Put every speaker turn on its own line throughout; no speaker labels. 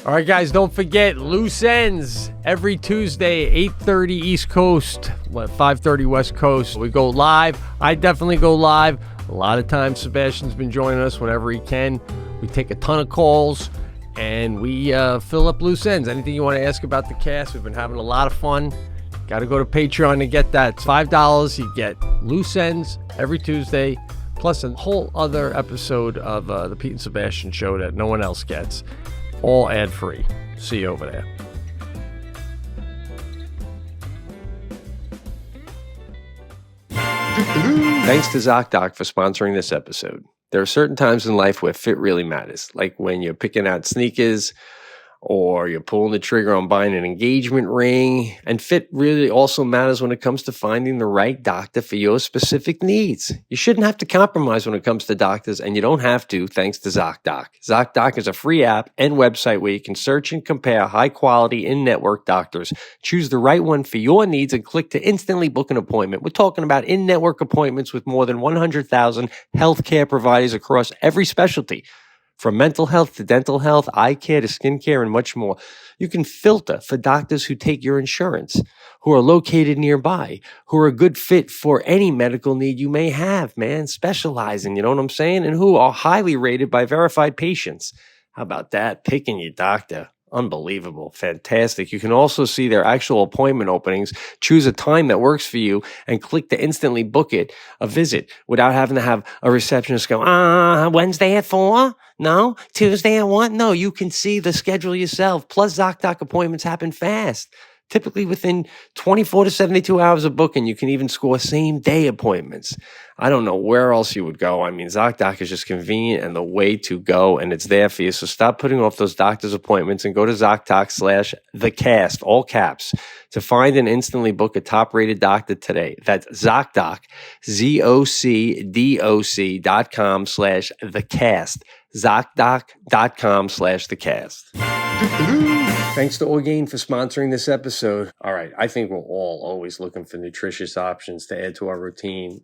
All right, guys, don't forget Loose Ends every Tuesday, 8:30 East Coast, 5:30 West Coast. We go live. I definitely go live. A lot of times, Sebastian's been joining us whenever he can. We take a ton of calls, and we fill up Loose Ends. Anything you want to ask about the cast, we've been having a lot of fun. Got to go to Patreon to get that. It's $5. You get Loose Ends every Tuesday, plus a whole other episode of the Pete and Sebastian show that no one else gets. All ad-free. See you over there. Thanks to ZocDoc for sponsoring this episode. There are certain times in life where fit really matters, like when you're picking out sneakers or you're pulling the trigger on buying an engagement ring. And fit really also matters when it comes to finding the right doctor for your specific needs. You shouldn't have to compromise when it comes to doctors, and you don't have to thanks to ZocDoc. ZocDoc is a free app and website where you can search and compare high-quality in-network doctors. Choose the right one for your needs and click to instantly book an appointment. We're talking about in-network appointments with more than 100,000 healthcare providers across every specialty. From mental health to dental health, eye care to skincare, and much more. You can filter for doctors who take your insurance, who are located nearby, who are a good fit for any medical need you may have, man, specializing, you know what I'm saying? And who are highly rated by verified patients. How about that? Picking your doctor. Unbelievable. Fantastic. You can also see their actual appointment openings, choose a time that works for you, and click to instantly book a visit without having to have a receptionist go, Wednesday at 4? No? Tuesday at 1? No, you can see the schedule yourself. Plus, ZocDoc appointments happen fast. Typically within 24 to 72 hours of booking, you can even score same-day appointments. I don't know where else you would go. I mean, ZocDoc is just convenient and the way to go, and it's there for you. So stop putting off those doctor's appointments and go to ZocDoc/thecast, all caps, to find and instantly book a top-rated doctor today. That's ZocDoc, ZocDoc.com/thecast, ZocDoc.com/thecast. Thanks to Orgain for sponsoring this episode. All right, I think we're all always looking for nutritious options to add to our routine.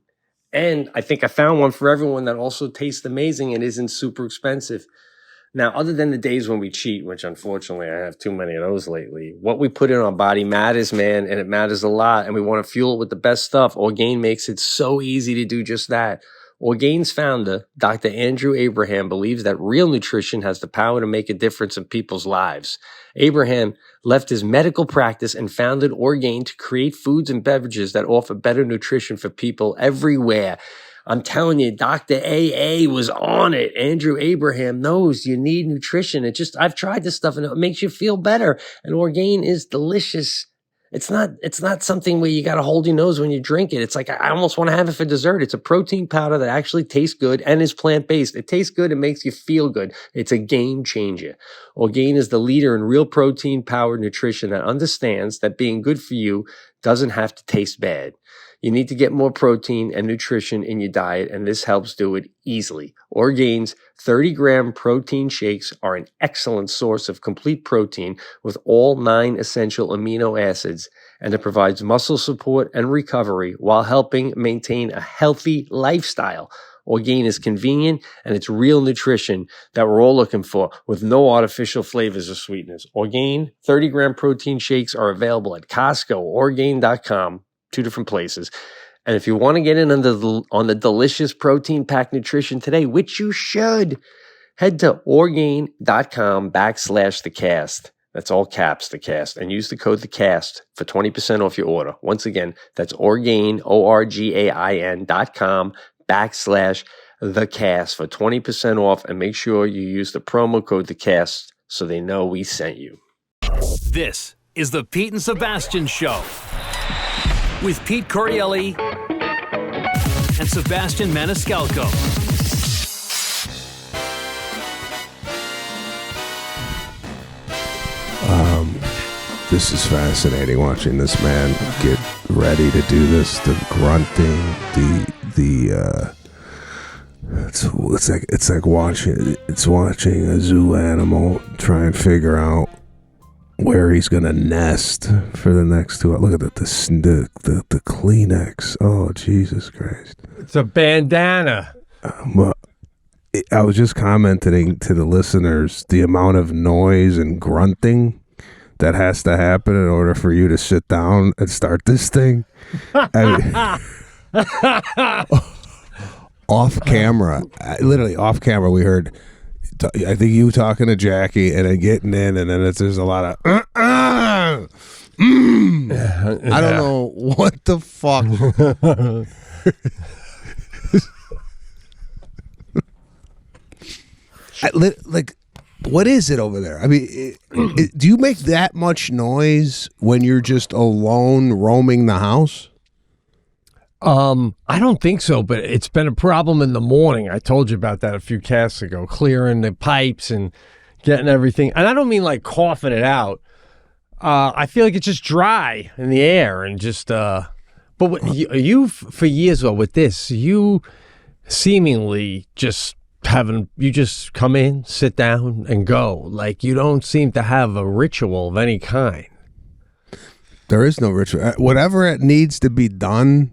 And I think I found one for everyone that also tastes amazing and isn't super expensive. Now, other than the days when we cheat, which unfortunately I have too many of those lately, what we put in our body matters, man, and it matters a lot. And we want to fuel it with the best stuff. Orgain makes it so easy to do just that. Orgain's founder, Dr. Andrew Abraham, believes that real nutrition has the power to make a difference in people's lives. Abraham left his medical practice and founded Orgain to create foods and beverages that offer better nutrition for people everywhere. I'm telling you, Dr. AA was on it. Andrew Abraham knows you need nutrition. I've tried this stuff and it makes you feel better. And Orgain is delicious. It's not something where you got to hold your nose when you drink it. It's like, I almost want to have it for dessert. It's a protein powder that actually tastes good and is plant-based. It tastes good. It makes you feel good. It's a game changer. Orgain is the leader in real protein-powered nutrition that understands that being good for you doesn't have to taste bad. You need to get more protein and nutrition in your diet, and this helps do it easily. Orgain's 30-gram protein shakes are an excellent source of complete protein with all 9 essential amino acids, and it provides muscle support and recovery while helping maintain a healthy lifestyle. Orgain is convenient, and it's real nutrition that we're all looking for with no artificial flavors or sweeteners. Orgain 30-gram protein shakes are available at Costco, Orgain.com. 2 different places. And if you want to get in on the delicious protein-packed nutrition today, which you should, head to Orgain.com/thecast. That's all caps, the cast, and use the code THECAST for 20% off your order. Once again, that's Orgain, Orgain.com/thecast for 20% off, and make sure you use the promo code THECAST so they know we sent you.
This is the Pete and Sebastian Show with Pete Correale and Sebastian Maniscalco.
This is fascinating watching this man get ready to do this. The grunting, it's like watching a zoo animal try and figure out where he's gonna nest for the next 2 hours. Look at the Kleenex. Oh, Jesus Christ!
It's a bandana.
But I was just commenting to the listeners the amount of noise and grunting that has to happen in order for you to sit down and start this thing. I mean, off camera, literally off camera, we heard, I think you talking to Jackie and then getting in, and then there's a lot of I don't know what the fuck. Like, what is it over there? I mean, do you make that much noise when you're just alone roaming the house?
I don't think so, but it's been a problem in the morning. I told you about that a few casts ago, clearing the pipes and getting everything. And I don't mean like coughing it out. I feel like it's just dry in the air and just, but you for years though with this, you seemingly just you just come in, sit down and go. Like you don't seem to have a ritual of any kind.
There is no ritual. Whatever it needs to be done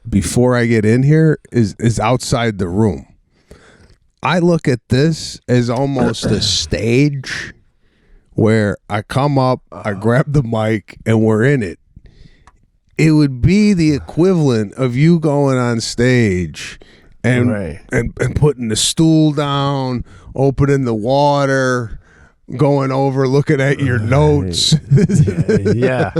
before I get in here is outside the room. I look at this as almost a stage where I come up, I grab the mic, and we're in it. It would be the equivalent of you going on stage and putting the stool down, opening the water, going over, looking at your notes.
Yeah.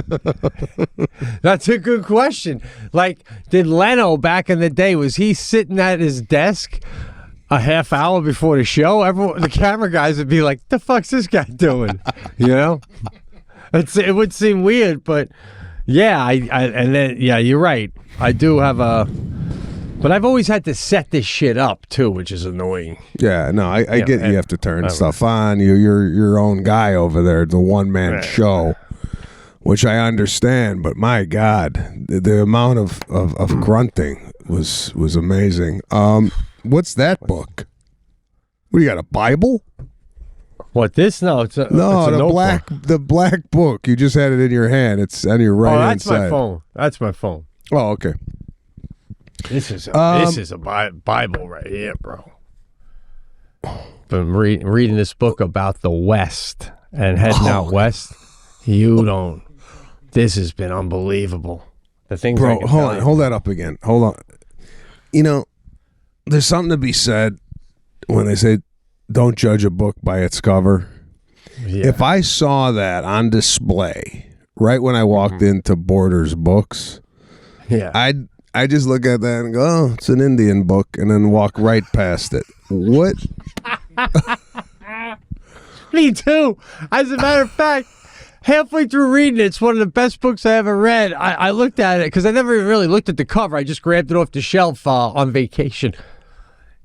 That's a good question. Like, did Leno back in the day, was he sitting at his desk a half hour before the show? The camera guys would be like, the fuck's this guy doing? You know? It would seem weird, but yeah, and then, yeah, you're right. I do have but I've always had to set this shit up too, which is annoying.
Yeah, no, I get you have to turn stuff on. You're your own guy over there, the one-man show, which I understand, but my God, the amount of grunting was amazing. What's that book? What, you got a Bible?
What, this? No, it's a
notebook. The black book. You just had it in your hand. It's on your right hand side.
That's my phone. That's my phone.
Oh, okay.
This is a Bible right here, bro. Been reading this book about the West and heading out west. This has been unbelievable. The things, bro.
Hold that up again. Hold on. You know, there's something to be said when they say don't judge a book by its cover. Yeah. If I saw that on display right when I walked into Borders Books,
yeah,
I just look at that and go, oh, it's an Indian book, and then walk right past it. What?
Me too. As a matter of fact, halfway through reading it, it's one of the best books I ever read. I looked at it because I never really looked at the cover. I just grabbed it off the shelf on vacation.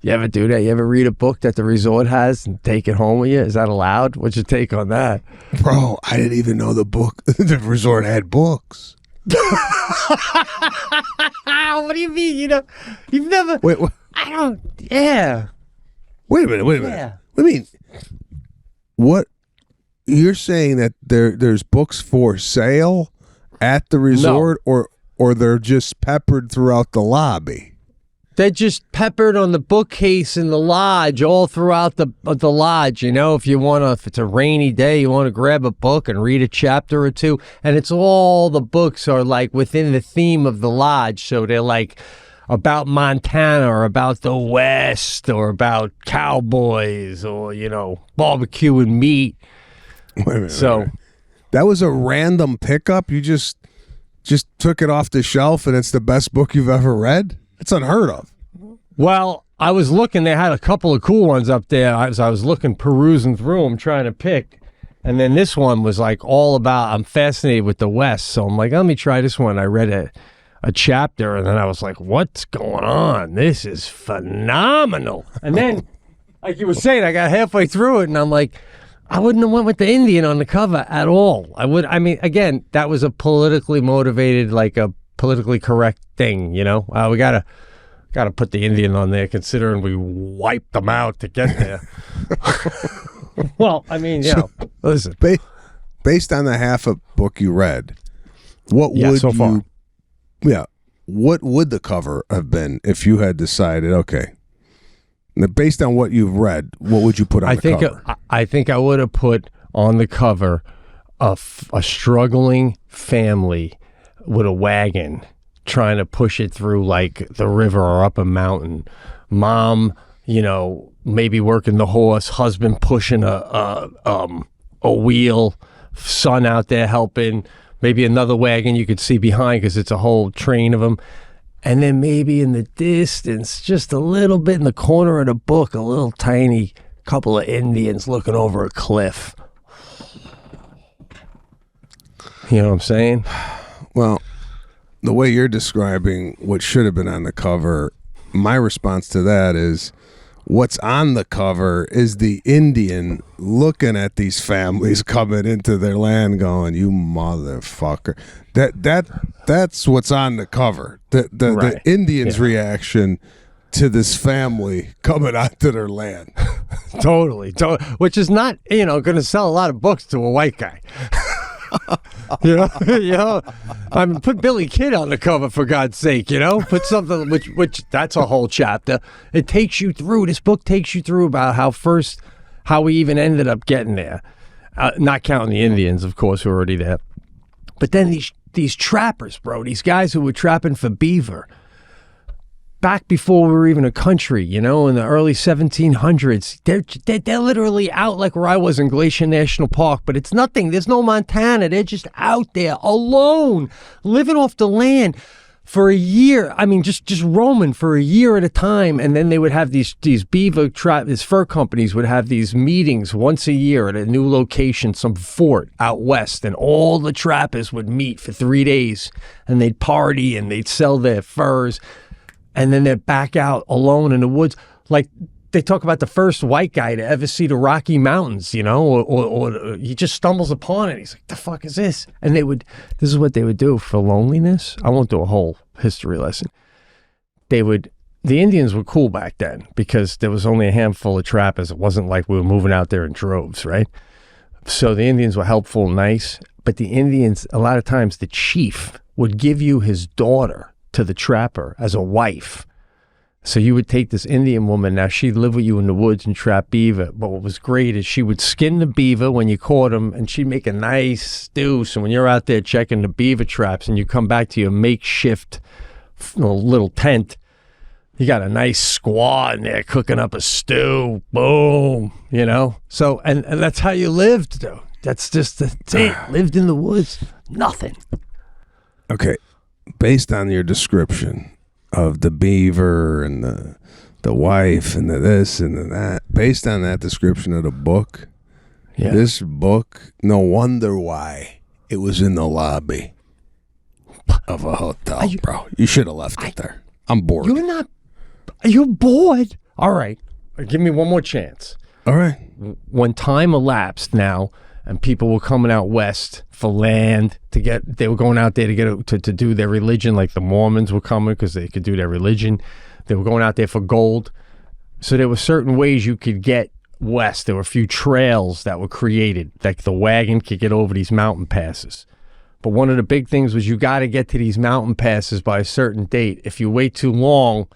You ever do that? You ever read a book that the resort has and take it home with you? Is that allowed? What's your take on that?
Bro, I didn't even know the resort had books.
What do you mean? You know, you've never.
Wait, what?
I don't. Yeah.
Wait a minute.
Yeah.
I mean, what? You're saying that there's books for sale at the resort, or they're just peppered throughout the lobby?
They're just peppered on the bookcase in the lodge, all throughout the lodge. You know, if it's a rainy day, you want to grab a book and read a chapter or two. And it's all the books are like within the theme of the lodge. So they're like about Montana or about the West or about cowboys or, you know, barbecue and meat.
Wait a minute. That was a random pickup? You just took it off the shelf and it's the best book you've ever read? It's unheard of.
Well, I was looking. They had a couple of cool ones up there. I was looking, perusing through them, trying to pick. And then this one was like all about, I'm fascinated with the West. So I'm like, let me try this one. I read a chapter, and then I was like, what's going on? This is phenomenal. And then, like you were saying, I got halfway through it, and I'm like, I wouldn't have went with the Indian on the cover at all. I mean, again, that was a politically motivated, like a politically correct thing, you know. We gotta put the Indian on there, considering we wiped them out to get there. Well, I mean, you know, listen.
Based on the half a book you read, what would
so far?
What would the cover have been if you had decided, okay, Now, based on what you've read, what would you put on the cover?
I think I would have put on the cover a struggling family with a wagon trying to push it through like the river or up a mountain. Mom, maybe working the horse, husband pushing a wheel, son out there helping, maybe another wagon you could see behind because it's a whole train of them. And then maybe in the distance, just a little bit in the corner of the book, a little tiny couple of Indians looking over a cliff. You know what I'm saying?
Well, the way you're describing what should have been on the cover, my response to that is what's on the cover is the Indian looking at these families coming into their land going, you motherfucker. That's what's on the cover. The Indian's reaction to this family coming onto their land.
Totally. Which is not, going to sell a lot of books to a white guy. I mean, put Billy Kid on the cover for God's sake. Put something which that's a whole chapter. It takes you through. This book takes you through about how we even ended up getting there. Not counting the Indians, of course, who were already there. But then these trappers, bro, these guys who were trapping for beaver. Back before we were even a country, in the early 1700s, they're literally out like where I was in Glacier National Park, but it's nothing. There's no Montana. They're just out there alone, living off the land for a year. I mean, just roaming for a year at a time. And then they would have these beaver these fur companies would have these meetings once a year at a new location, some fort out west, and all the trappers would meet for 3 days, and they'd party and they'd sell their furs. And then they're back out alone in the woods. Like they talk about the first white guy to ever see the Rocky Mountains, or he just stumbles upon it. He's like, the fuck is this? And this is what they would do for loneliness. I won't do a whole history lesson. The Indians were cool back then because there was only a handful of trappers. It wasn't like we were moving out there in droves, right? So the Indians were helpful and nice. But the Indians, a lot of times the chief would give you his daughter to the trapper as a wife. So you would take this Indian woman, now she'd live with you in the woods and trap beaver, but what was great is she would skin the beaver when you caught him, and she'd make a nice stew. So when you're out there checking the beaver traps and you come back to your makeshift little tent, you got a nice squaw in there cooking up a stew. Boom. So and that's how you lived, though. That's it. Lived in the woods. Nothing.
Okay. Based on your description of the beaver and the wife and the this and the that, based on that description of the book, this book, no wonder why it was in the lobby of a hotel, bro. You should have left it there. I'm bored.
You're bored? All right. Give me one more chance.
All right.
When time elapsed now, and people were coming out west for land they were going out there to do their religion, like the Mormons were coming because they could do their religion. They were going out there for gold. So there were certain ways you could get west. There were a few trails that were created, like the wagon could get over these mountain passes. But one of the big things was you got to get to these mountain passes by a certain date. If you wait too long,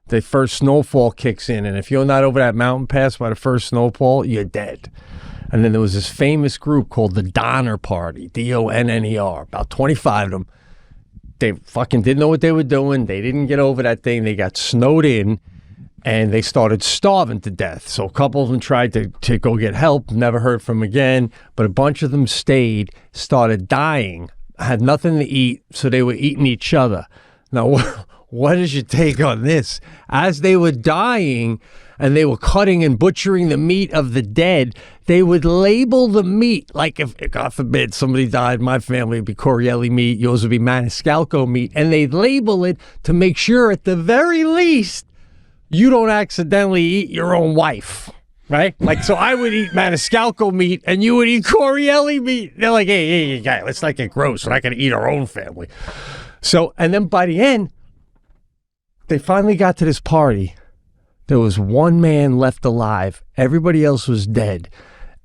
the first snowfall kicks in. And if you're not over that mountain pass by the first snowfall, you're dead. And then there was this famous group called the Donner Party, D-O-N-N-E-R, about 25 of them. They fucking didn't know what they were doing. They didn't get over that thing. They got snowed in, and they started starving to death. So a couple of them tried to go get help, never heard from them again. But a bunch of them stayed, started dying, had nothing to eat, so they were eating each other. Now, what is your take on this? As they were dying and they were cutting and butchering the meat of the dead, they would label the meat. Like if, God forbid, somebody died, my family would be Correale meat, yours would be Maniscalco meat, and they'd label it to make sure at the very least you don't accidentally eat your own wife, right? Like, so I would eat Maniscalco meat and you would eat Correale meat. They're like, hey, guy, let's not get gross. We're not going to eat our own family. So, and then by the end, they finally got to this party. There was one man left alive. Everybody else was dead.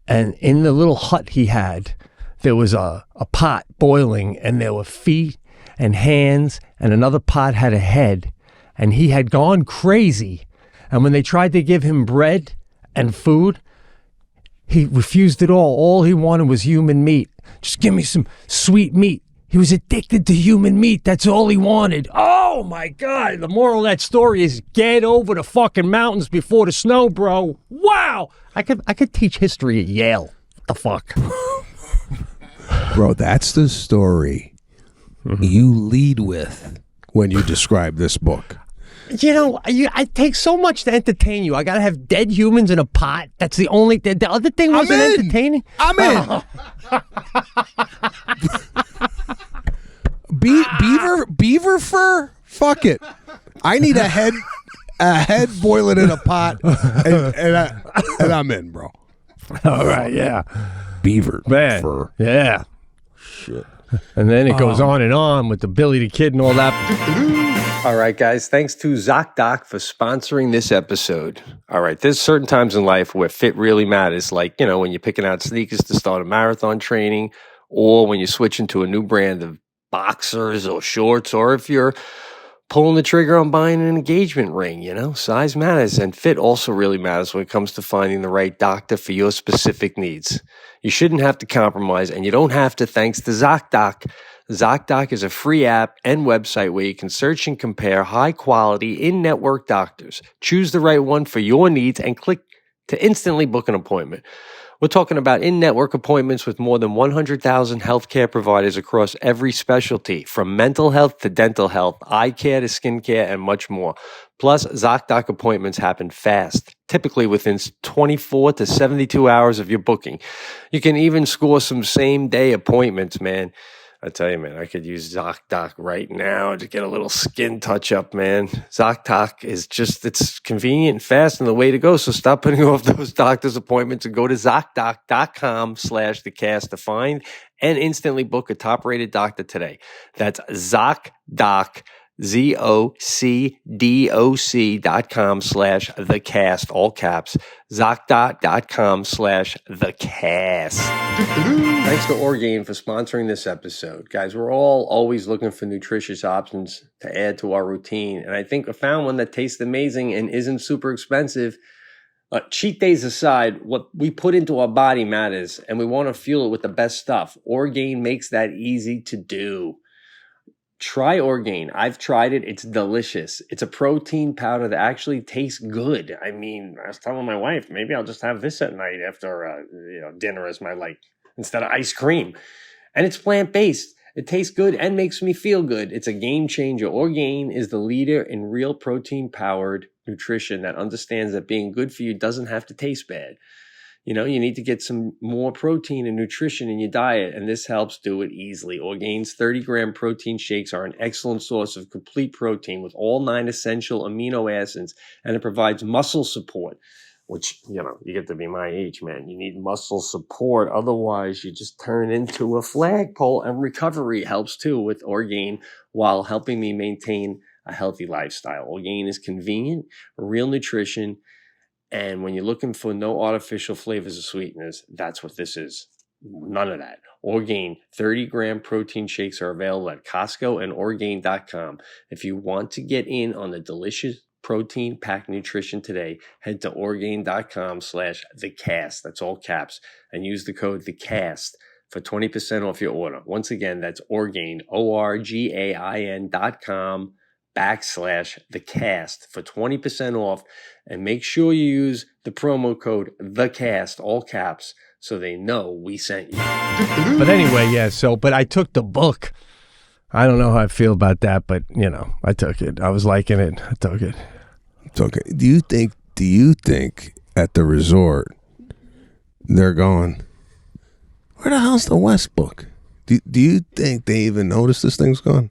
And in the little hut he had, there was a pot boiling, and there were feet and hands, and another pot had a head. And he had gone crazy. And when they tried to give him bread and food, he refused it all. All he wanted was human meat. Just give me some sweet meat. He was addicted to human meat. That's all he wanted. Oh, my God. The moral of that story is get over the fucking mountains before the snow, bro. Wow. I could teach history at Yale. What the fuck?
Bro, that's the story you lead with when you describe this book.
You know, I take so much to entertain you. I got to have dead humans in a pot. That's the only thing. The other thing wasn't entertaining.
I'm in. Beaver fur? Fuck it. I need a head boiling in a pot, and I'm in, bro.
All right, yeah.
Beaver fur.
Yeah.
Shit.
And then it goes on with the Billy the Kid and all that.
All right, guys. Thanks to ZocDoc for sponsoring this episode. All right, there's certain times in life where fit really matters, like, you know, when you're picking out sneakers to start a marathon training, or when you're switching to a new brand of boxers or shorts, or if you're pulling the trigger on buying an engagement ring. You know, size matters, and fit also really matters when it comes to finding the right doctor for your specific needs. You shouldn't have to compromise, and you don't have to thanks to ZocDoc. ZocDoc is a free app and website where you can search and compare high-quality in-network doctors. Choose the right one for your needs and click to instantly book an appointment. We're talking about in-network appointments with more than 100,000 healthcare providers across every specialty, from mental health to dental health, eye care to skin care, and much more. Plus, ZocDoc appointments happen fast, typically within 24 to 72 hours of your booking. You can even score some same-day appointments, man. I tell you, man, I could use ZocDoc right now to get a little skin touch-up, man. ZocDoc is just, it's convenient and fast and the way to go. So stop putting off those doctor's appointments and go to ZocDoc.com/thecast to find and instantly book a top-rated doctor today. That's ZocDoc, ZocDoc.com/thecast, all caps, ZocDoc.com/thecast. Thanks to Orgain for sponsoring this episode. Guys, we're all always looking for nutritious options to add to our routine. And I think I found one that tastes amazing and isn't super expensive. Cheat days aside, what we put into our body matters, and we want to fuel it with the best stuff. Orgain makes that easy to do. Try Orgain. I've tried it. It's delicious. It's a protein powder that actually tastes good. I mean, I was telling my wife, maybe I'll just have this at night after dinner as my instead of ice cream. And it's plant-based. It tastes good and makes me feel good. It's a game changer. Orgain is the leader in real protein-powered nutrition that understands that being good for you doesn't have to taste bad. You know, you need to get some more protein and nutrition in your diet, and this helps do it easily. Orgain's 30-gram protein shakes are an excellent source of complete protein with all 9 essential amino acids, and it provides muscle support, which, you know, you get to be my age, man. You need muscle support. Otherwise, you just turn into a flagpole, and recovery helps too with Orgain while helping me maintain a healthy lifestyle. Orgain is convenient, real nutrition, and when you're looking for no artificial flavors or sweeteners, that's what this is. None of that. Orgain 30-gram protein shakes are available at Costco and Orgain.com. If you want to get in on the delicious protein-packed nutrition today, head to Orgain.com/thecast. That's all caps. And use the code THECAST for 20% off your order. Once again, that's Orgain, Orgain.com/thecast for 20% off, and make sure you use the promo code THECAST, all caps, so they know we sent you.
But anyway, yeah, but I took the book. I don't know how I feel about that, but, you know, I took it. I was liking it. I took it.
It's okay. Do you think at the resort they're going, where the hell's the West book? Do you think they even notice this thing's gone?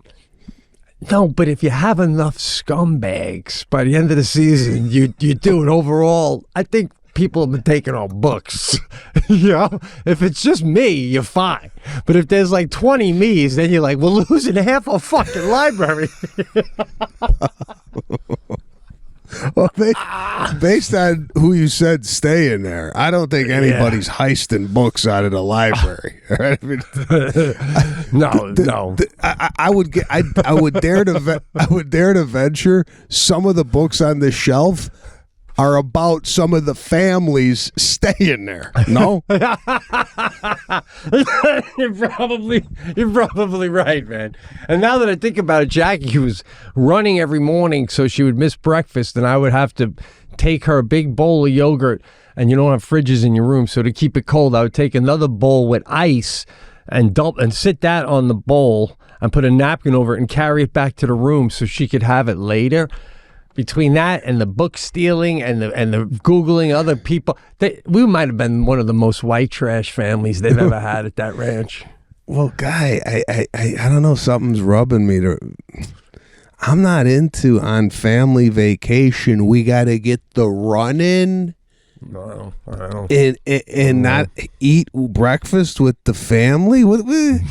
No, but if you have enough scumbags by the end of the season, you do it overall. I think people have been taking our books. You know, if it's just me, you're fine. But if there's like 20 me's, then you're like, we're losing half our fucking library.
Well, based on who you said stay in there, I don't think anybody's heisting books out of the library. Right? I mean,
No.
I would dare to venture some of the books on the shelf are about some of the families staying there. No?
You're probably right, man. And now that I think about it, Jackie was running every morning so she would miss breakfast, and I would have to take her a big bowl of yogurt, and you don't have fridges in your room, so to keep it cold, I would take another bowl with ice and sit that on the bowl and put a napkin over it and carry it back to the room so she could have it later. Between that and the book stealing and the Googling other people, we might have been one of the most white trash families they've ever had at that ranch.
Well, Guy, I don't know, something's rubbing me. I'm not into on family vacation. We got to get the run in.
No, I don't.
And not eat breakfast with the family?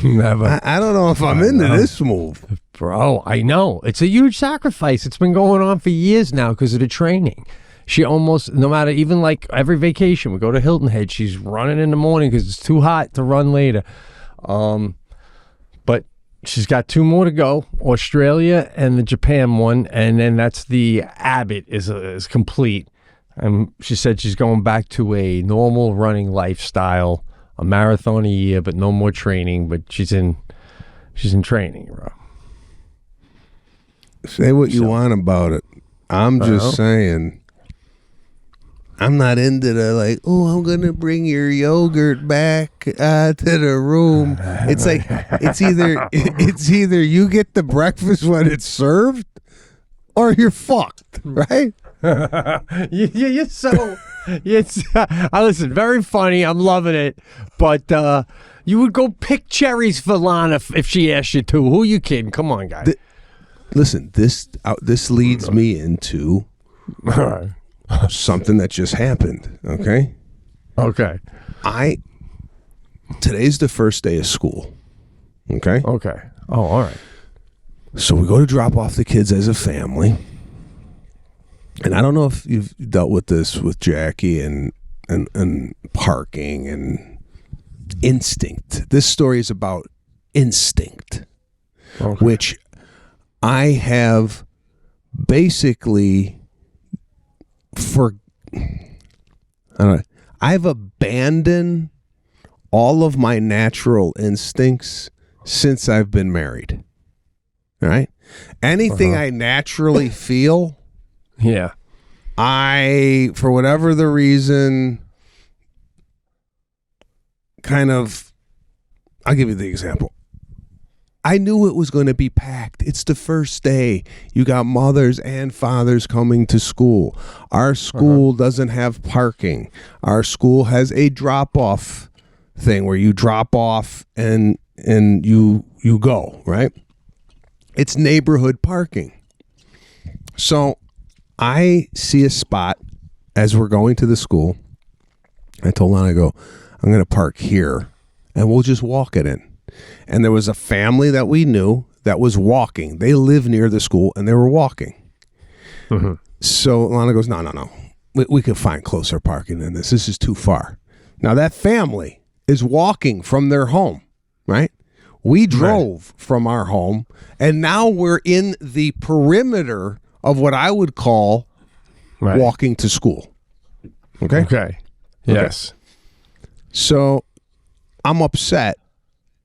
Never.
I don't know if I'm into this move.
Bro, I know. It's a huge sacrifice. It's been going on for years now because of the training. She almost, no matter, even like every vacation, we go to Hilton Head, she's running in the morning because it's too hot to run later. But she's got 2 more to go, Australia and the Japan one, and then that's the Abbott is complete. And she said she's going back to a normal running lifestyle, a marathon a year, but no more training. But she's in training, bro.
Say what you want about it. I'm just saying. I'm not into the like, oh, I'm gonna bring your yogurt back to the room. It's like it's either you get the breakfast when it's served, or you're fucked, right?
You're so. Listen, very funny. I'm loving it, but you would go pick cherries for Lana if she asked you to. Who you kidding? Come on, guys.
Listen, this leads me into something that just happened. Okay. Today's the first day of school. Okay.
Okay. Oh, all right.
So we go to drop off the kids as a family. And I don't know if you've dealt with this with Jackie and parking and instinct. This story is about instinct, which I have basically I've abandoned all of my natural instincts since I've been married. All right? Anything I naturally feel,
yeah,
I, for whatever the reason, I'll give you the example. I knew it was going to be packed. It's the first day. You got mothers and fathers coming to school. Our school doesn't have parking. Our school has a drop-off thing where you drop off and you go, right? It's neighborhood parking. So I see a spot as we're going to the school. I told Lana, I go, I'm going to park here and we'll just walk it in. And there was a family that we knew that was walking. They live near the school and they were walking. Mm-hmm. So Lana goes, no. We could find closer parking than this. This is too far. Now that family is walking from their home, right? We drove from our home and now we're in the perimeter of what I would call walking to school. Okay?
Yes.
So I'm upset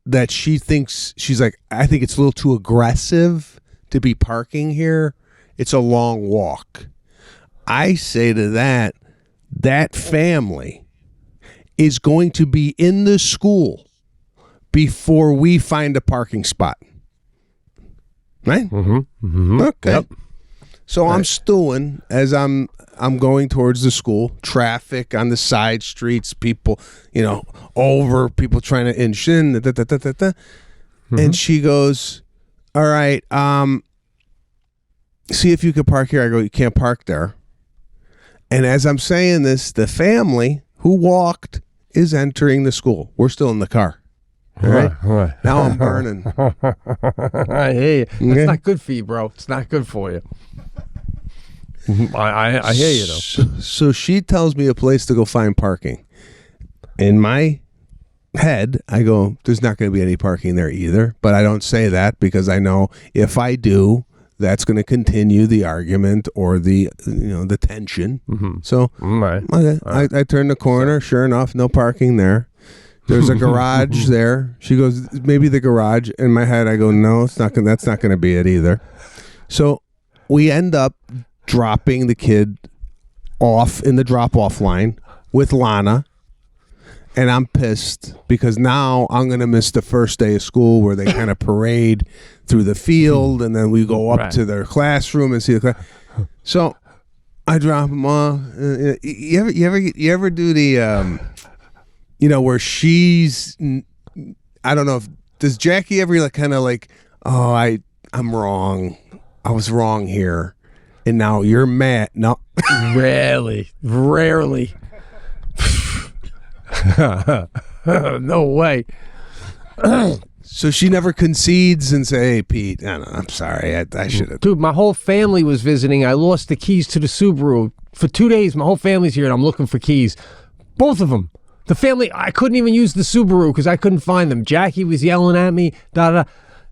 that she thinks, she's like, I think it's a little too aggressive to be parking here. It's a long walk. I say to that family is going to be in the school before we find a parking spot. Right? Mm-hmm. Mm-hmm. Okay. Yep. So I'm stewing as I'm going towards the school. Traffic on the side streets, people, over, people trying to inch in. Mm-hmm. And she goes, all right, see if you can park here. I go, you can't park there. And as I'm saying this, the family who walked is entering the school. We're still in the car. All right. Now I'm burning.
I hear you. It's not good for you, bro. It's not good for you. I hear you, though.
So she tells me a place to go find parking. In my head, I go, there's not going to be any parking there either. But I don't say that because I know if I do, that's going to continue the argument or the the tension. So okay, I turn the corner. Sure enough, no parking there. There's a garage there. She goes, maybe the garage. In my head, I go, no, it's not. That's not going to be it either. So we end up dropping the kid off in the drop-off line with Lana, and I'm pissed because now I'm going to miss the first day of school where they kind of parade through the field, and then we go up to their classroom and see the class. So I drop them off. You ever do the where she's, I don't know if, does Jackie ever like kind of like, oh, I'm wrong. I was wrong here. And now you're mad. No.
Rarely. No way.
So she never concedes and say, hey, Pete, I'm sorry. I should have.
Dude, my whole family was visiting. I lost the keys to the Subaru. For 2 days, my whole family's here, and I'm looking for keys. Both of them. The family, I couldn't even use the Subaru because I couldn't find them. Jackie was yelling at me, da-da.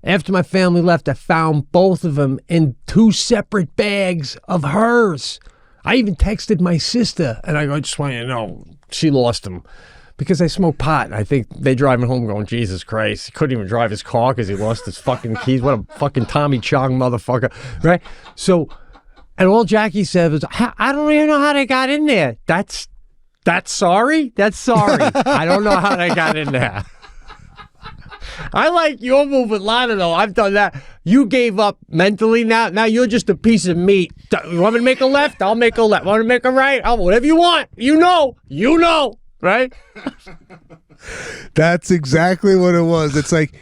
After my family left, I found both of them in 2 separate bags of hers. I even texted my sister, and I just want you to know, she lost them. Because I smoke pot. I think they driving home going, Jesus Christ. He couldn't even drive his car because he lost his fucking keys. What a fucking Tommy Chong motherfucker. Right? So, and all Jackie said was, I don't even know how they got in there. That's sorry? That's sorry. I don't know how they got in there. I like your move with Lana, though. I've done that. You gave up mentally now. Now you're just a piece of meat. You want me to make a left? I'll make a left. Want to make a right? I'll whatever you want. You know. Right?
That's exactly what it was. It's like,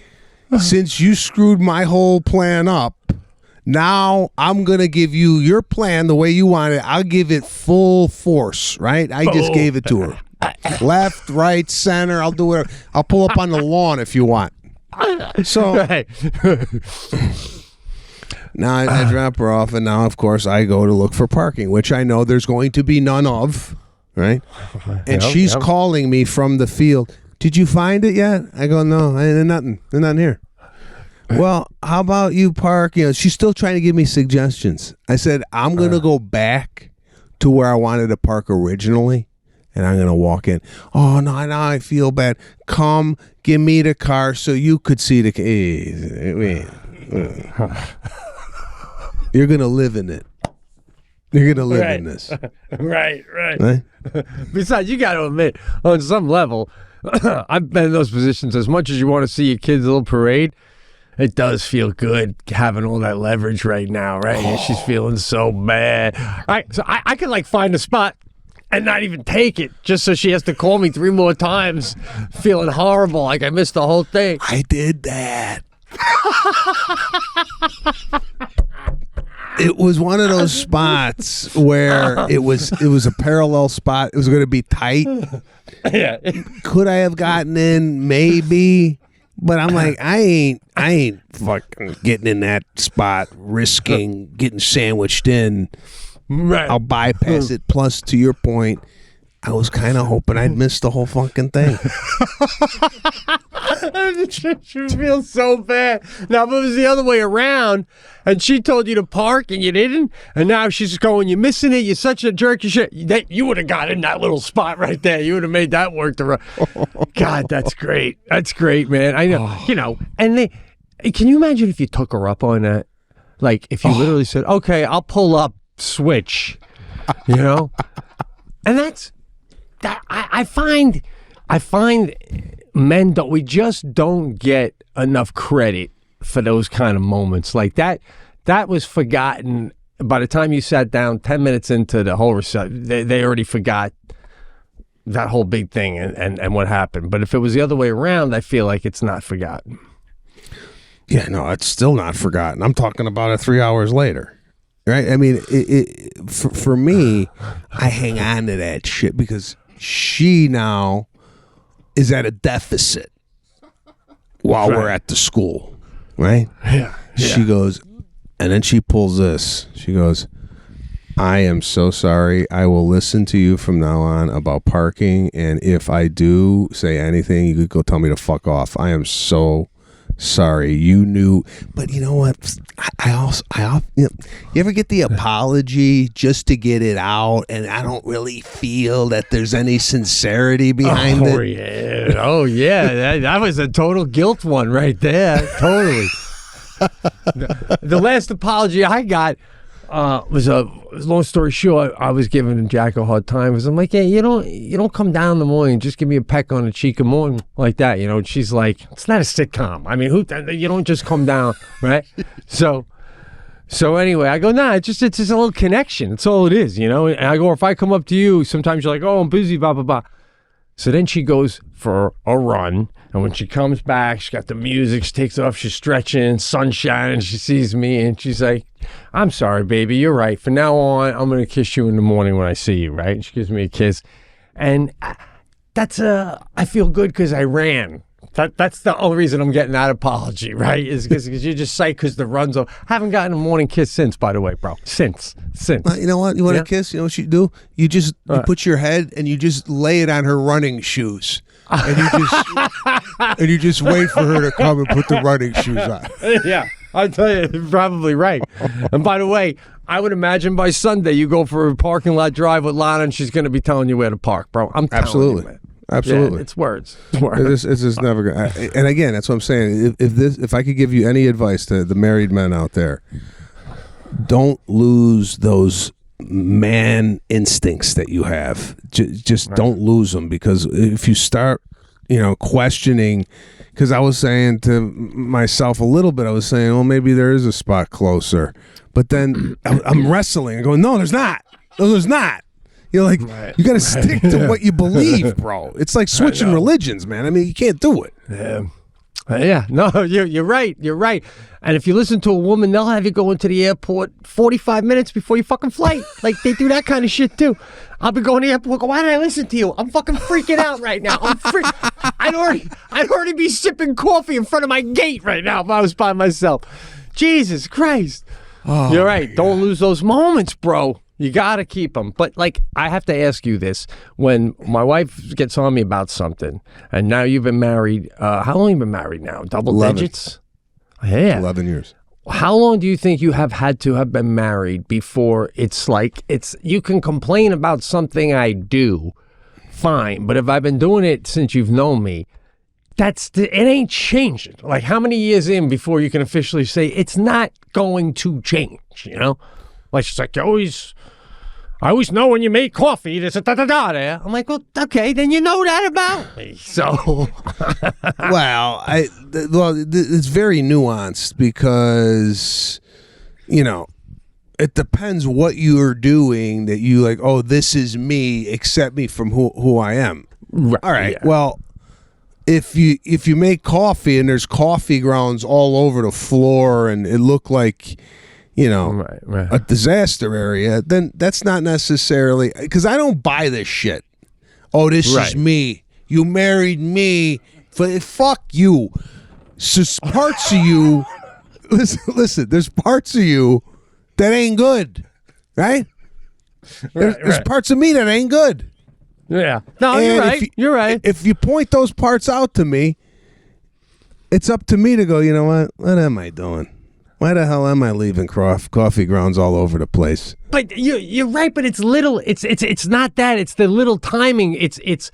since you screwed my whole plan up, now I'm going to give you your plan the way you want it. I'll give it full force, right? I just gave it to her. Left, right, center. I'll do it. I'll pull up on the lawn if you want. So now I drop her off, and now, of course, I go to look for parking, which I know there's going to be none of, right? And she's calling me from the field. Did you find it yet? I go, no, there's nothing. There's nothing here. Well, how about you park? She's still trying to give me suggestions. I said, I'm going to go back to where I wanted to park originally, and I'm going to walk in. Oh, no, now I feel bad. Come, give me the car so you could see the You're going to live in it. You're going to live in this.
Right. Besides, you got to admit, on some level, I've been in those positions. As much as you want to see your kids' little parade, it does feel good having all that leverage right now, right? And she's feeling so bad. All right, so I could like find a spot and not even take it just so she has to call me 3 more times feeling horrible, like I missed the whole thing.
I did that. It was one of those spots where it was a parallel spot. It was going to be tight.
Yeah.
Could I have gotten in? Maybe. But I'm like, I ain't fucking getting in that spot, risking getting sandwiched in.
Right.
I'll bypass it. Plus, to your point, I was kind of hoping I'd miss the whole fucking thing.
She feels so bad. Now, if it was the other way around, and she told you to park and you didn't, and now she's going, you're missing it, you're such a jerk, you would have got in that little spot right there. You would have made that work. God, that's great. That's great, man. I know. And can you imagine if you took her up on that? Like, if you literally said, okay, I'll pull up, switch, And that's, that I find men we just don't get enough credit for those kind of moments like that. That was forgotten by the time you sat down 10 minutes into the whole reception. They already forgot that whole big thing and what happened. But if it was the other way around, I feel like it's not forgotten.
Yeah, no, it's still not forgotten. I'm talking about it 3 hours later. Right? I mean, for me, I hang on to that shit because she now is at a deficit while we're at the school, right?
Yeah.
She goes, and then she pulls this. She goes, I am so sorry. I will listen to you from now on about parking, and if I do say anything, you could go tell me to fuck off. I am so sorry, you knew. But you know what? You ever get the apology just to get it out, and I don't really feel that there's any sincerity behind it.
Oh yeah, that was a total guilt one right there. Totally. The last apology I got was a long story short. I was giving Jack a hard time. I'm like, hey, you don't come down in the morning, just give me a peck on the cheek in the morning like that, you know. And she's like, it's not a sitcom. I mean, you don't just come down, right? So anyway, I go, nah, it's just a little connection. That's all it is, you know. And I go, if I come up to you, sometimes you're like, oh, I'm busy, blah blah blah. So then she goes for a run, and when she comes back, she's got the music, she takes off, she's stretching, sun shining, she sees me, and she's like, I'm sorry, baby, you're right. From now on, I'm going to kiss you in the morning when I see you, right? And she gives me a kiss. And that's I feel good because I ran. That's the only reason I'm getting that apology, right? Is because you're just psyched because the run's over. Haven't gotten a morning kiss since, by the way, bro. Since.
Well, you know what? You want a kiss? You know what you do? You just you put your head and you just lay it on her running shoes, and you just wait for her to come and put the running shoes on.
Yeah, I'll tell you, you're probably right. And by the way, I would imagine by Sunday you go for a parking lot drive with Lana, and she's going to be telling you where to park, bro. I'm telling you, man.
Absolutely,
yeah, it's words. It's words.
It's just never going. And again, that's what I'm saying. If I could give you any advice to the married men out there, don't lose those man instincts that you have. Just don't lose them, because if you start, questioning. Because I was saying to myself a little bit, I was saying, well, maybe there is a spot closer, but then I'm wrestling and going, no, there's not. No, there's not. You're like, you got to stick to what you believe, bro. It's like switching religions, man. I mean, you can't do it.
Yeah. No, you're right. You're right. And if you listen to a woman, they'll have you go into the airport 45 minutes before your fucking flight. Like, they do that kind of shit, too. I'll be going to the airport, go, why did I listen to you? I'm fucking freaking out right now. I'd already be sipping coffee in front of my gate right now if I was by myself. Jesus Christ. Oh, you're right. Don't lose those moments, bro. You got to keep them. But, I have to ask you this. When my wife gets on me about something, and now you've been married, how long have you been married now? Double
11.
Digits? Yeah.
11 years.
How long do you think you have had to have been married before it's you can complain about something I do, fine. But if I've been doing it since you've known me, it ain't changing. Like, how many years in before you can officially say it's not going to change, Like, she's like, I always know when you make coffee, there's a da-da-da there. I'm like, well, okay, then you know that about me. So.
Well, it's very nuanced because, it depends what you are doing that you like, oh, this is me, accept me from who I am.
Right.
All right,
yeah.
well, if you make coffee and there's coffee grounds all over the floor and it looked like,
right.
a disaster area, then that's not necessarily, because I don't buy this shit. Oh, this is me. You married me. Fuck you. So parts of you, listen, there's parts of you that ain't good, right? There's parts of me that ain't good.
Yeah. No,
And
you're right.
If you point those parts out to me, it's up to me to go, you know what am I doing? Why the hell am I leaving coffee grounds all over the place?
But you're right. But it's little. It's not that. It's the little timing. It's.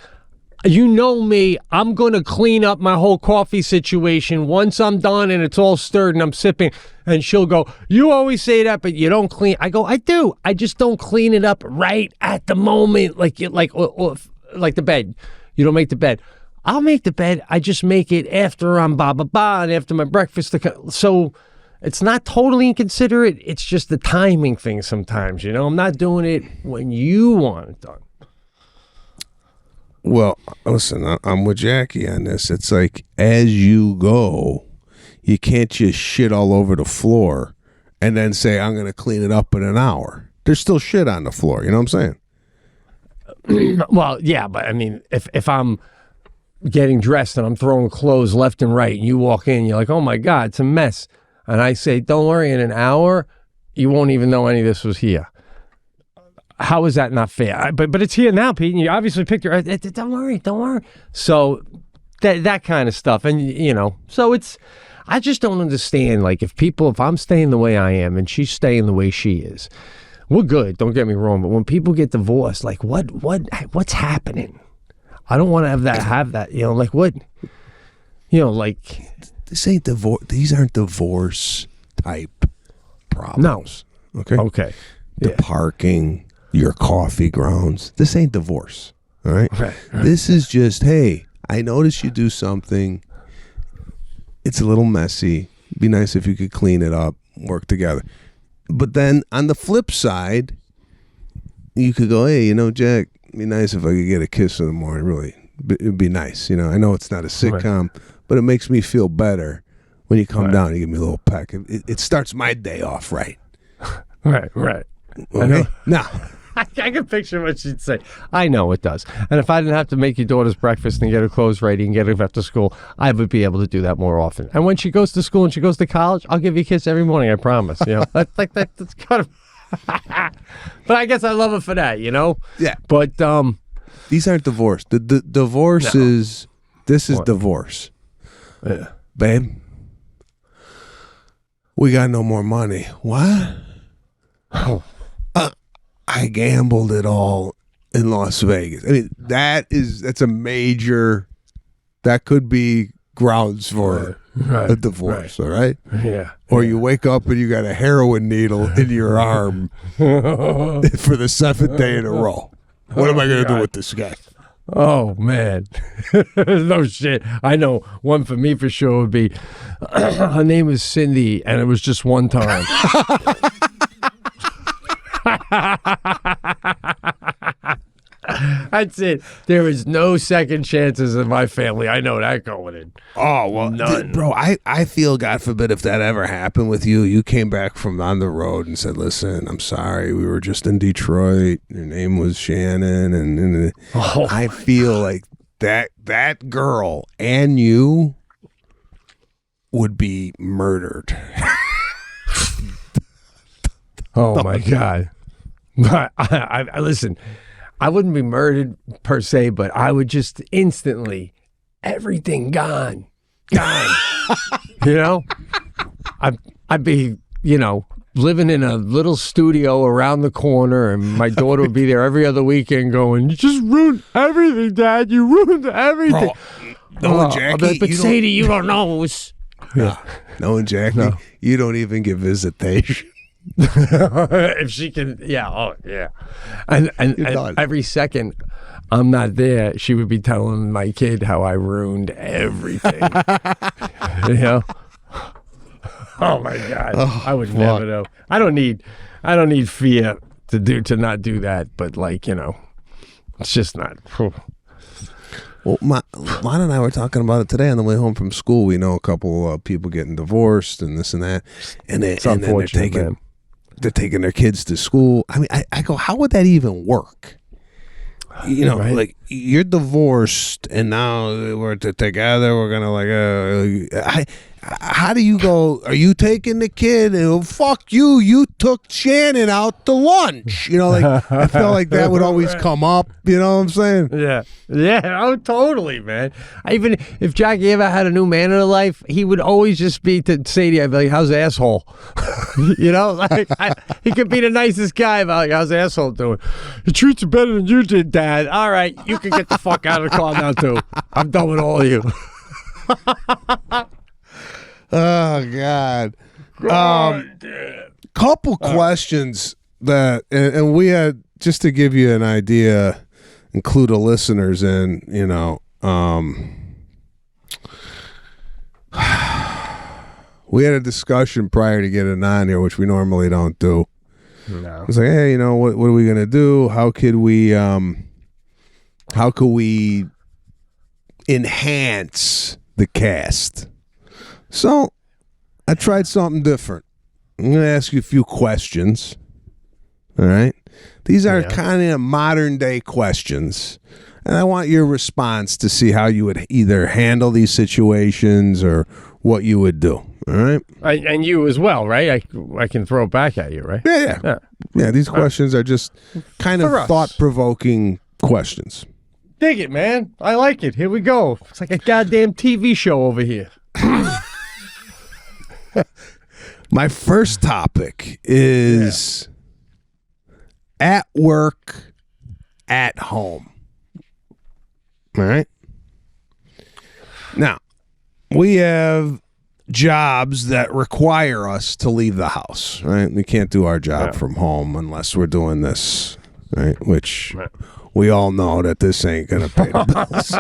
You know me. I'm gonna clean up my whole coffee situation once I'm done and it's all stirred and I'm sipping. And she'll go, you always say that, but you don't clean. I go, I do. I just don't clean it up right at the moment, like the bed. You don't make the bed. I'll make the bed. I just make it after I'm and after my breakfast. So. It's not totally inconsiderate. It's just the timing thing sometimes, I'm not doing it when you want it done.
Well, listen, I'm with Jackie on this. It's like, as you go, you can't just shit all over the floor and then say, I'm going to clean it up in an hour. There's still shit on the floor. You know what I'm
saying? Well, yeah, but I mean, if I'm getting dressed and I'm throwing clothes left and right and you walk in, you're like, oh my God, it's a mess. And I say, don't worry, in an hour, you won't even know any of this was here. How is that not fair? But it's here now, Pete, and you obviously picked your... Don't worry. So that kind of stuff. And, so it's... I just don't understand. Like, if I'm staying the way I am and she's staying the way she is, we're good. Don't get me wrong. But when people get divorced, like, what's happening? I don't want to have that. You know, like what? You know, like
this ain't divorce. These aren't divorce type problems.
No.
Okay.
Okay.
The parking, your coffee grounds. This ain't divorce. All right.
Right.
This is just, hey, I noticed you do something. It's a little messy. Be nice if you could clean it up, work together. But then on the flip side, you could go, hey, you know, Jack, it'd be nice if I could get a kiss in the morning. Really, it'd be nice. You know, I know it's not a sitcom, but it makes me feel better when you come down and you give me a little peck. It starts my day off right.
Right.
Okay? Now,
I can picture what she'd say. I know it does. And if I didn't have to make your daughter's breakfast and get her clothes ready and get her after school, I would be able to do that more often. And when she goes to school and she goes to college, I'll give you a kiss every morning, I promise. You know, that's kind of. But I guess I love her for that, you know?
Yeah.
But
these aren't divorce. The divorce is, this is divorce.
Yeah.
Babe, we got no more money. What?
Oh.
I gambled it all in Las Vegas. I mean, that's a major, that could be grounds for a divorce, all right?
Yeah.
Or you wake up and you got a heroin needle in your arm for the 7th day in a row. What am I going to do with this guy?
Oh, man. No shit. I know one for me for sure would be, her name is Cindy, and it was just one time. That's it. There is no second chances in my family. I know that going in.
Oh, well,
none.
Bro, I feel, God forbid, if that ever happened with you, you came back from on the road and said, listen, I'm sorry, we were just in Detroit. Your name was Shannon. And I feel like that girl and you would be murdered.
Oh, my God. But I listen, I wouldn't be murdered per se, but I would just instantly, everything gone. You know, I'd be, you know, living in a little studio around the corner, and my daughter would be there every other weekend going, you just ruined everything, Dad. You ruined everything.
No, Jackie,
but Sadie, you don't know.
No, Jackie, you don't even get visitation.
If she can, and every second I'm not there, she would be telling my kid how I ruined everything. You know? Oh my God, I would never know. I don't need fear to not do that, but like, you know, it's just not.
Well, Lana and I were talking about it today on the way home from school. We know a couple of people getting divorced and this and that, and then they're taking their kids to school. I mean, I go, how would that even work? You know, like, you're divorced and now we're together. We're gonna how do you go? Are you taking the kid? And fuck you! You took Shannon out to lunch. You know, like, I felt like that would always come up. You know what I'm saying?
Yeah. Oh, totally, man. Even if Jackie ever had a new man in her life, he would always just be to Sadie. I'd be like, "How's the asshole?" You know, like, he could be the nicest guy, but like, "How's the asshole doing?" He treats you better than you did, Dad. All right, you can get the fuck out of the car now too. I'm done with all of you.
Oh God. Couple questions that, and we had, just to give you an idea, include the listeners in, you know, we had a discussion prior to getting on here, which we normally don't do.
No.
It's like, hey, you know, what are we gonna do? How could we enhance the cast? So I tried something different. I'm going to ask you a few questions. All right? These are kind of modern day questions. And I want your response to see how you would either handle these situations or what you would do. All right?
And you as well, right? I can throw it back at you, right?
Yeah, these questions are just kind of thought-provoking questions.
Dig it, man. I like it. Here we go. It's like a goddamn TV show over here.
My first topic is at work, at home. All right. Now, we have jobs that require us to leave the house, right? We can't do our job from home unless we're doing this, right? Which we all know that this ain't going to pay the bills.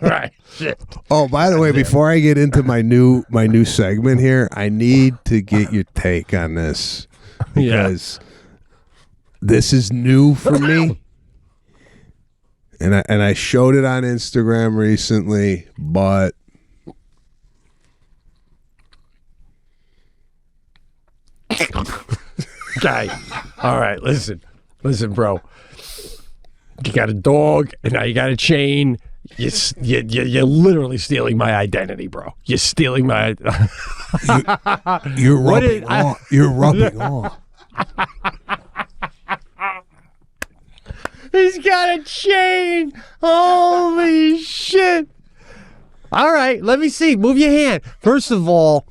Right. Shit.
Oh, by the way, before I get into my new segment here, I need to get your take on this because this is new for me. And I showed it on Instagram recently, but
guy. All right, listen, bro. You got a dog, and now you got a chain. You're literally stealing my identity, bro. You're stealing my.
You're rubbing off. You're rubbing off.
He's got a chain. Holy shit. All right, let me see. Move your hand. First of all,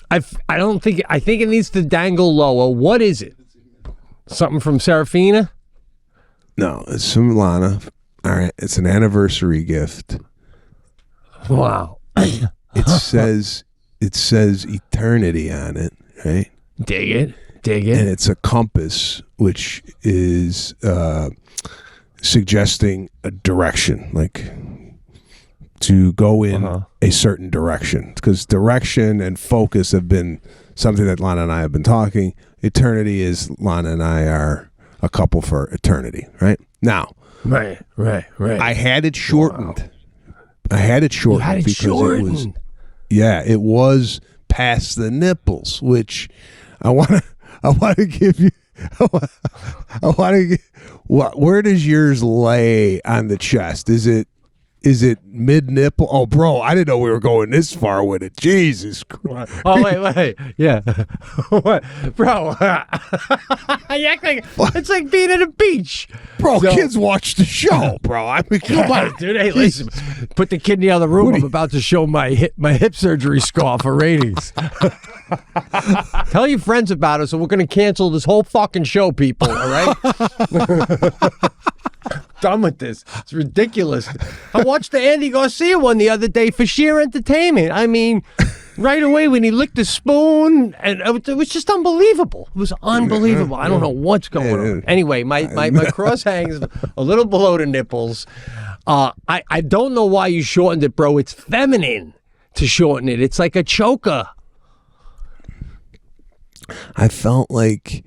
I think it needs to dangle lower. What is it? Something from Serafina?
No, it's from Lana. All right, it's an anniversary gift.
Wow.
It says eternity on it, right?
Dig it.
And it's a compass, which is suggesting a direction, like to go in a certain direction. Because direction and focus have been something that Lana and I have been talking. Eternity is Lana and I are a couple for eternity, right? Now,
right.
I had it shortened. Wow. I had it shortened it was past the nipples, which I want to give you. I want to get. Where does yours lay on the chest? Is it mid nipple? Oh, bro, I didn't know we were going this far with it. Jesus Christ!
Oh, wait, yeah. What, bro? You act like it's like being at a beach,
bro. Kids watch the show, bro. I mean, come on,
dude. Hey, listen. Put the kid in the other room. I'm about to show my hip surgery scar for ratings. Tell your friends about us, or we're going to cancel this whole fucking show, people. All right. Done with this. It's ridiculous. I watched the Andy Garcia one the other day for sheer entertainment. I mean, right away when he licked the spoon, and it was just unbelievable. It was unbelievable. I don't know what's going on. Anyway, my cross hangs a little below the nipples. I don't know why you shortened it, bro. It's feminine to shorten it. It's like a choker.
I felt like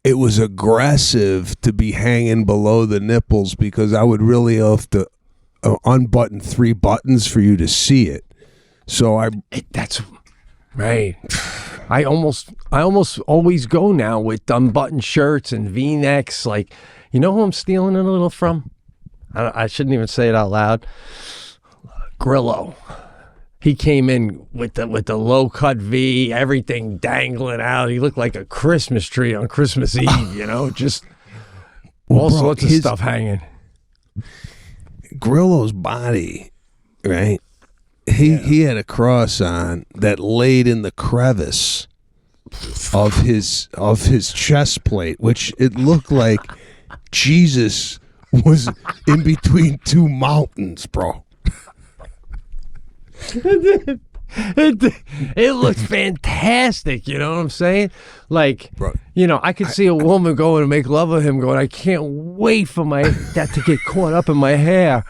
it was aggressive to be hanging below the nipples because I would really have to unbutton 3 buttons for you to see it. So
that's right. I almost always go now with unbuttoned shirts and V-necks. Like, you know who I'm stealing it a little from? I shouldn't even say it out loud. Grillo. He came in with the low cut V, everything dangling out. He looked like a Christmas tree on Christmas Eve, just all sorts of stuff hanging.
Grillo's body, right? He had a cross on that laid in the crevice of his chest plate, which it looked like Jesus was in between 2 mountains, bro.
It looks fantastic, you know what I'm saying? Like, bro, I could see a woman going to make love with him going, I can't wait for that to get caught up in my hair.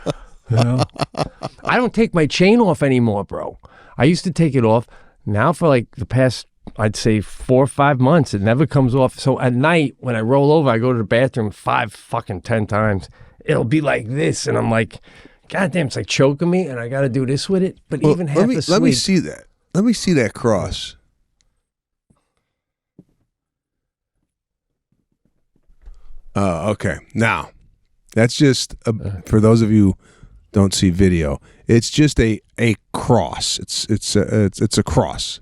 I don't take my chain off anymore, bro. I used to take it off. Now for like the past, I'd say 4 or 5 months, it never comes off. So at night when I roll over, I go to the bathroom 10 times. It'll be like this, and I'm like, God damn, it's like choking me, and I got to do this with it. But even half the sleep.
Let me see that. Let me see that cross. Okay. Now, that's just for those of you who don't see video. It's just a cross. It's a cross.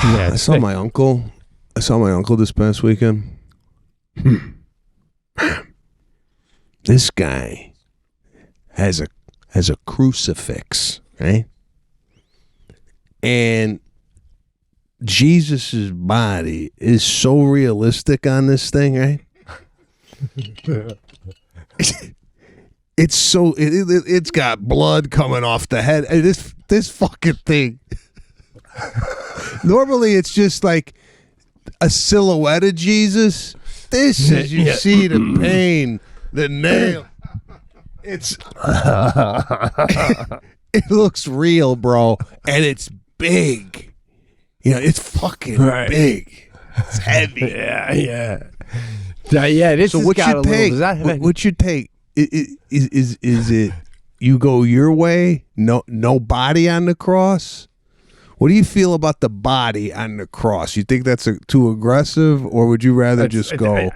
Yeah,
I saw my uncle this past weekend. This guy has as a crucifix, right? And Jesus's body is so realistic on this thing, right? It's so it's got blood coming off the head. And this fucking thing. Normally, it's just like a silhouette of Jesus. This is you see the pain, the nail. It's it looks real, bro, and it's big. You know, it's fucking big. It's heavy.
Yeah. This
so
has
what
got
you
a
take?
little.
What you take? Is it you go your way? No body on the cross. What do you feel about the body on the cross? You think that's too aggressive, or would you rather just go?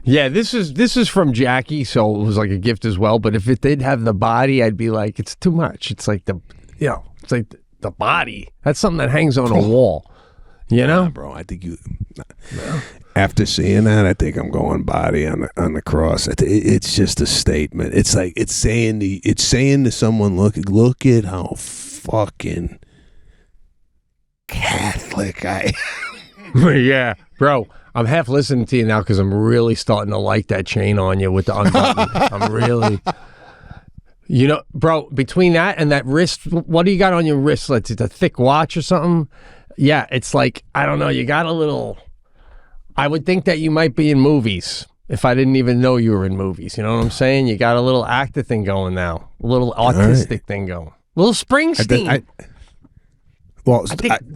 Yeah, this is from Jackie, so it was like a gift as well. But if it did have the body, I'd be like, it's too much. It's like it's like the body. That's something that hangs on a wall. You know,
bro. I think after seeing that, I think I'm going body on the cross. It's just a statement. It's like it's saying to someone, look at how fucking Catholic I am.
Yeah, bro. I'm half listening to you now because I'm really starting to like that chain on you with the unbutton. I'm really, bro. Between that and that wrist, what do you got on your wristlet? It's a thick watch or something. Yeah, it's like, I don't know. You got a little. I would think that you might be in movies if I didn't even know you were in movies. You know what I'm saying? You got a little actor thing going now, a little artistic thing going, a little Springsteen.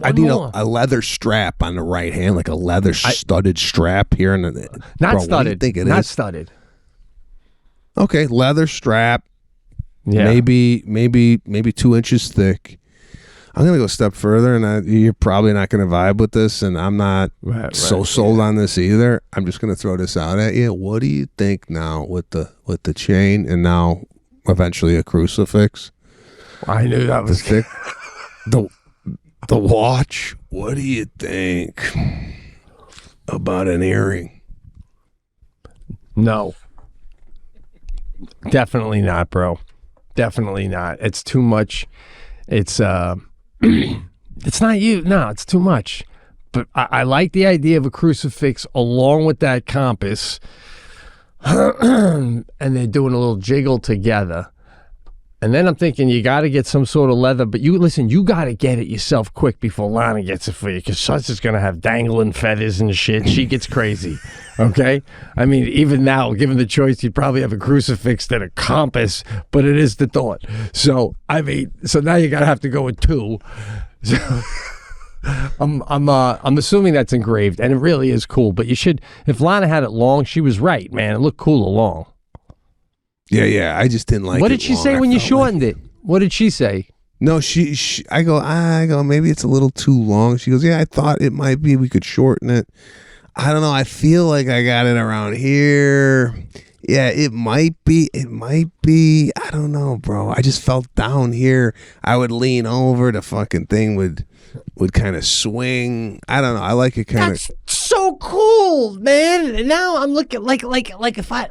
I need a leather strap on the right hand, like a leather studded strap here.
Not studded.
Not
studded.
Okay, leather strap.
Yeah.
Maybe 2 inches thick. I'm gonna go a step further, and you're probably not gonna vibe with this, and I'm not sold on this either. I'm just gonna throw this out at you. What do you think now with the chain, and now eventually a crucifix?
I knew that was
thick. The watch. What do you think about an earring?
No, definitely not, bro. Definitely not. It's too much. It's it's not you. No, it's too much. But I like the idea of a crucifix along with that compass, and they're doing a little jiggle together. And then I'm thinking you got to get some sort of leather, but you got to get it yourself quick before Lana gets it for you, because Sus is going to have dangling feathers and shit. She gets crazy, okay? I mean, even now, given the choice, you'd probably have a crucifix than a compass, but it is the thought. So, I mean, now you got to have to go with 2. So, I'm assuming that's engraved, and it really is cool, but you should, if Lana had it long, she was right, man. It looked cool along.
Yeah. I just didn't like it.
What did she say when you shortened it? What did she say?
No, I go, maybe it's a little too long. She goes, yeah, I thought it might be, we could shorten it. I don't know. I feel like I got it around here. Yeah, it might be. I don't know, bro. I just felt down here. I would lean over, the fucking thing would kind of swing. I don't know. I like it kind of.
That's so cool, man. And now I'm looking like if I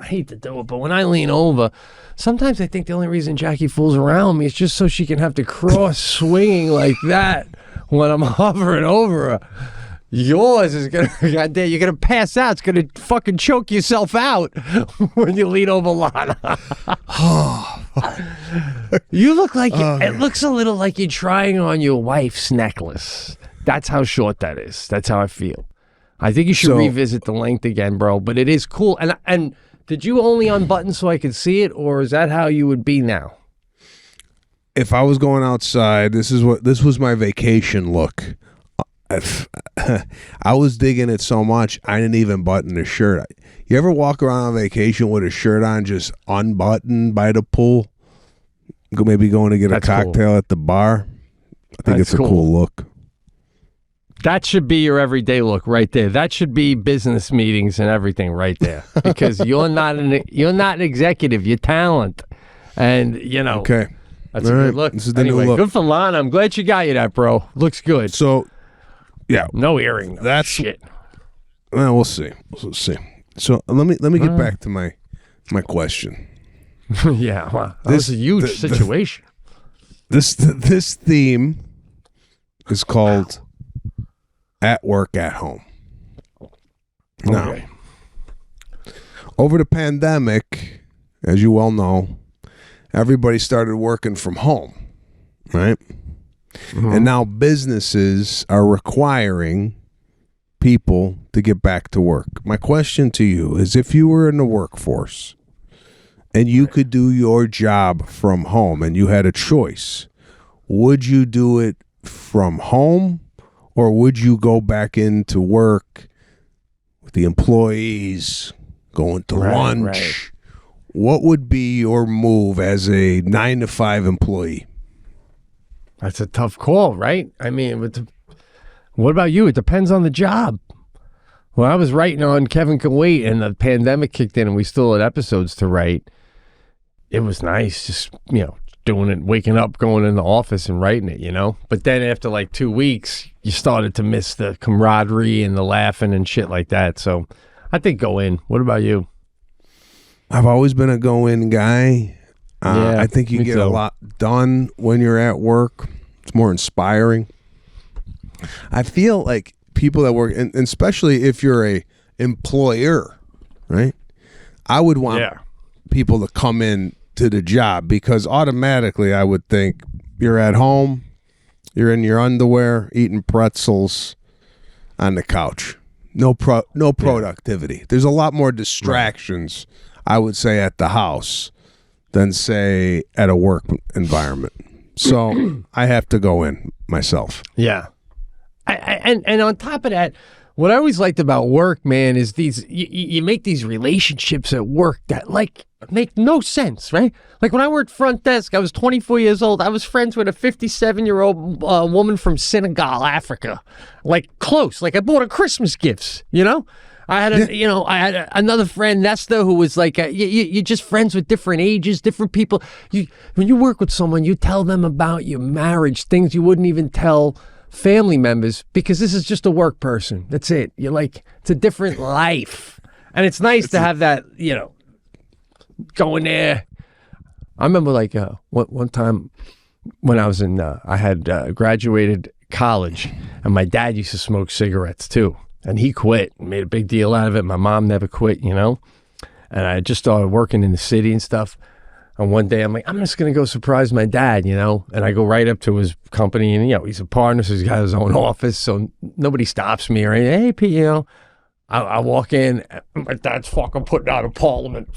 hate to do it, but when I lean over, sometimes I think the only reason Jackie fools around me is just so she can have to cross swinging like that when I'm hovering over her. Yours is gonna, goddamn, you're gonna pass out. It's gonna fucking choke yourself out when you lean over Lana. You look like it looks a little like you're trying on your wife's necklace. That's how short that is. That's how I feel. I think you should revisit the length again, bro. But it is cool. And did you only unbutton so I could see it, or is that how you would be now?
If I was going outside, this was my vacation look. I was digging it so much I didn't even button the shirt. You ever walk around on vacation with a shirt on just unbuttoned by the pool? Maybe going to get a cocktail at the bar. I think it's a cool look.
That should be your everyday look right there. That should be business meetings and everything right there. Because you're not an executive. You're talent, and
Okay,
that's a good look.
This is the new look.
Good for Lana. I'm glad you got you that, bro. Looks good.
So, yeah,
no earring.
That's
shit.
Well, we'll see. We'll see. So let me get back to my question.
Yeah, wow. That was a huge situation.
This theme is called At Work, At Home. Now,
Okay.
over the pandemic, as you well know, everybody started working from home, right? And now businesses are requiring people to get back to work. My question to you is, if you were in the workforce and you could do your job from home and you had a choice, would you do it from home or would you go back into work with the employees, going to lunch?
Right.
What would be your move as a 9-to-5 employee?
That's a tough call, right? I mean, what about you? It depends on the job. Well, I was writing on Kevin Can Wait, and the pandemic kicked in, and we still had episodes to write. It was nice just, doing it, waking up, going in the office and writing it, But then after like 2 weeks, you started to miss the camaraderie and the laughing and shit like that. So I think go in. What about you?
I've always been a go-in guy.
Yeah,
I think you
me
get
too.
a lot done when you're at work. It's more inspiring. I feel like people that work, and especially if you're a employer, right? I would want people to come in to the job because automatically I would think you're at home, you're in your underwear, eating pretzels on the couch. No productivity. There's a lot more distractions, I would say, at the house than, say, at a work environment. So I have to go in myself.
Yeah. And on top of that, what I always liked about work, man, is you make these relationships at work that make no sense, right? Like when I worked front desk, I was 24 years old. I was friends with a 57-year-old woman from Senegal, Africa. Like close. Like I bought her Christmas gifts, I had another friend, Nesta, who was like, you're just friends with different ages, different people. When you work with someone, you tell them about your marriage, things you wouldn't even tell family members because this is just a work person. That's it. You're like, it's a different life. And it's nice to have that, go in there. I remember like one time when I was I had graduated college and my dad used to smoke cigarettes too. And he quit and made a big deal out of it. My mom never quit, And I just started working in the city and stuff. And one day I'm like, I'm just going to go surprise my dad, And I go right up to his company and, he's a partner, so he's got his own office. So nobody stops me or anything. Hey, Pete, I walk in and my dad's fucking putting out of Parliament.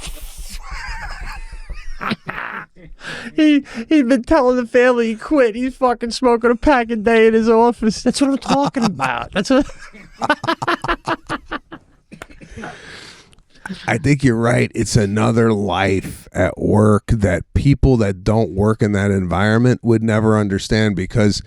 He'd been telling the family he quit. He's fucking smoking a pack a day in his office. That's what I'm talking about. That's what.
I think you're right. It's another life at work that people that don't work in that environment would never understand because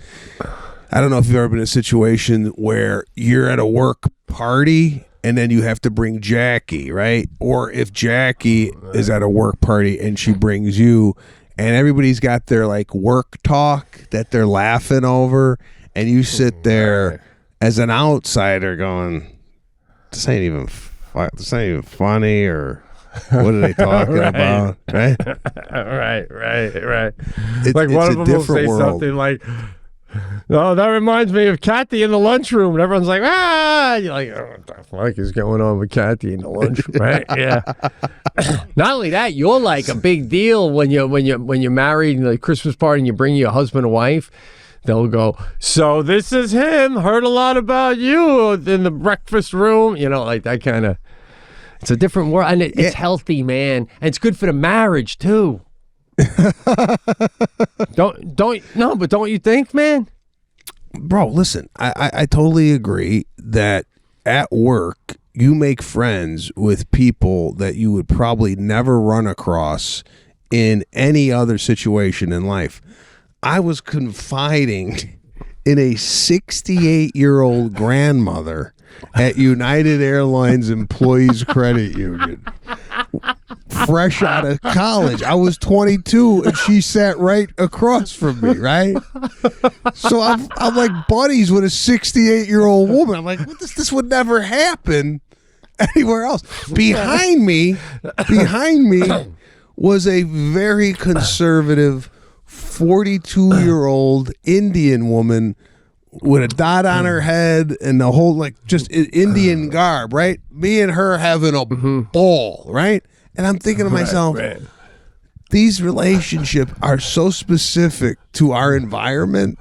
I don't know if you've ever been in a situation where you're at a work party and then you have to bring Jackie, right? Or if Jackie is at a work party and she brings you and everybody's got their like work talk that they're laughing over and you sit there as an outsider going, this ain't even funny, or what are they talking about? Right?
Right.
It's,
like one
it's
of
a
them will
different
say
world.
something like, "No, that reminds me of Kathy in the lunchroom," and everyone's like, "Ah!" You're like, "Oh, what the fuck is going on with Kathy in the lunchroom?" Right? Yeah. Not only that, you're like a big deal when you're married, like Christmas party, and you bring your husband and wife. They'll go, "So this is him. Heard a lot about you in the breakfast room." Like that kind of. It's a different world, and it's healthy, man, and it's good for the marriage too. Don't you think, man?
Bro, listen, I totally agree that at work you make friends with people that you would probably never run across in any other situation in life. I was confiding in a 68-year-old grandmother at United Airlines Employees Credit Union. Fresh out of college. I was 22 and she sat right across from me, right? So I'm like buddies with a 68-year-old woman. I'm like, this would never happen anywhere else. Behind me was a very conservative 42-year-old Indian woman with a dot on her head and the whole just Indian garb, right? Me and her having a ball, right? And I'm thinking to myself,
Right.
these relationships are so specific to our environment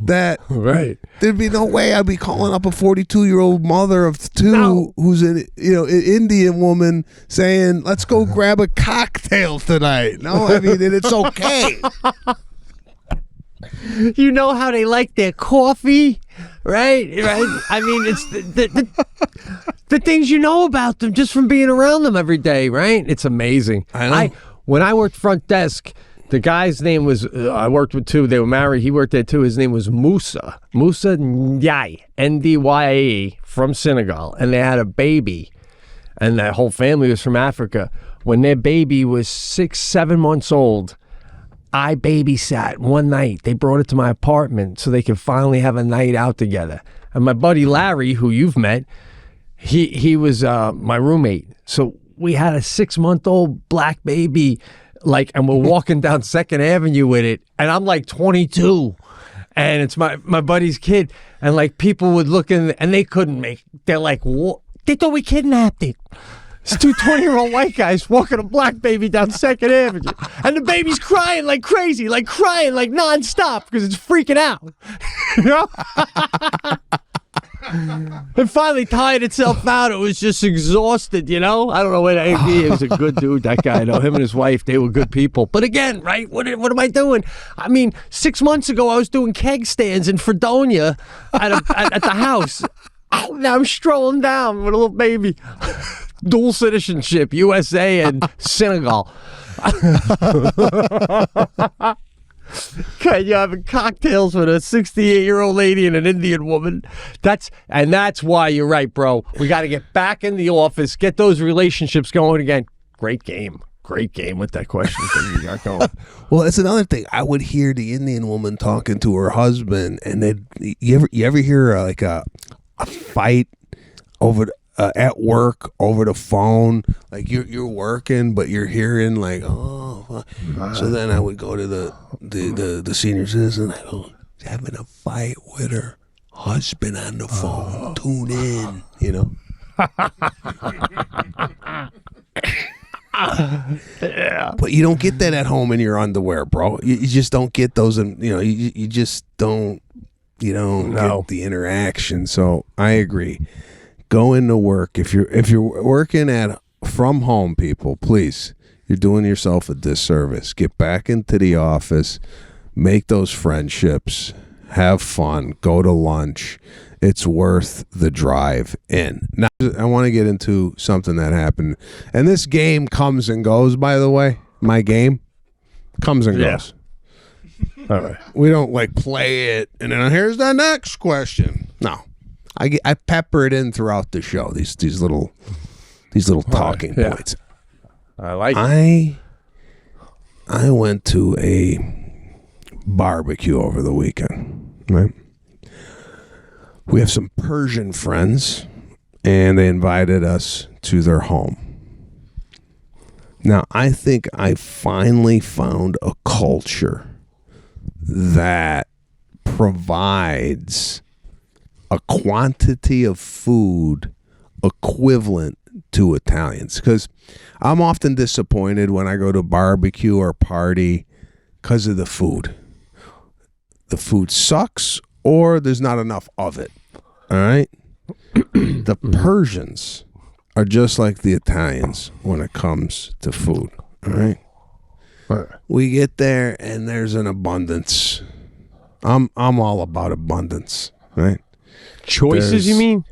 that
Right.
there'd be no way I'd be calling up a 42-year-old mother of two who's an Indian woman saying, "Let's go grab a cocktail tonight." No, I mean, and it's okay.
You know how they like their coffee, right? I mean, it's the things you know about them just from being around them every day, right? It's amazing.
I know.
When I worked front desk, the guy's name was, I worked with two, they were married, he worked there too, his name was Musa Ndiaye, Ndye, from Senegal, and they had a baby, and that whole family was from Africa. When their baby was 6-7 months old, I babysat one night. They brought it to my apartment so they could finally have a night out together. And my buddy Larry, who you've met, he was my roommate. So we had a 6-month-old black baby, and we're walking down 2nd Avenue with it, and I'm like 22, and it's my buddy's kid, and people would look in, and they couldn't they're like, what? They thought we kidnapped it. It's 2 20-year-old white guys walking a black baby down 2nd Avenue. And the baby's crying like crazy, crying nonstop because it's freaking out. You know? It finally tired itself out. It was just exhausted, you know? I don't know what he was a good dude, that guy. Him and his wife, they were good people. But again, right, what am I doing? I mean, 6 months ago, I was doing keg stands in Fredonia at the house. Now I'm strolling down with a little baby. Dual citizenship, USA and Senegal. Okay, you're having cocktails with a 68-year-old lady and an Indian woman. That's why you're right, bro. We got to get back in the office, get those relationships going again. Great game with that question that you got going.
Well, it's another thing. I would hear the Indian woman talking to her husband, and you ever hear a fight over at work over the phone, you're working but you're hearing so then I would go to the senior citizen, I go, having a fight with her husband on the phone, tune in, you know.
Yeah.
But you don't get that at home in your underwear, bro. You just don't get those, and you just don't get the interaction. So I agree. Go into work. If you're working from home, people, please, you're doing yourself a disservice. Get back into the office, make those friendships, have fun, go to lunch. It's worth the drive in. Now, I want to get into something that happened, and this game comes and goes. By the way, my game comes and goes.
All right.
We don't play it, and then here's the next question. No. I pepper it in throughout the show. These little talking points.
I like it.
I went to a barbecue over the weekend. Right. We have some Persian friends, and they invited us to their home. Now, I think I finally found a culture that provides a quantity of food equivalent to Italians, because I'm often disappointed when I go to a barbecue or party because of the food. The food sucks, or there's not enough of it. All right? The Persians are just like the Italians when it comes to food. All right? We get there and there's an abundance. I'm all about abundance, right?
Choices, you mean?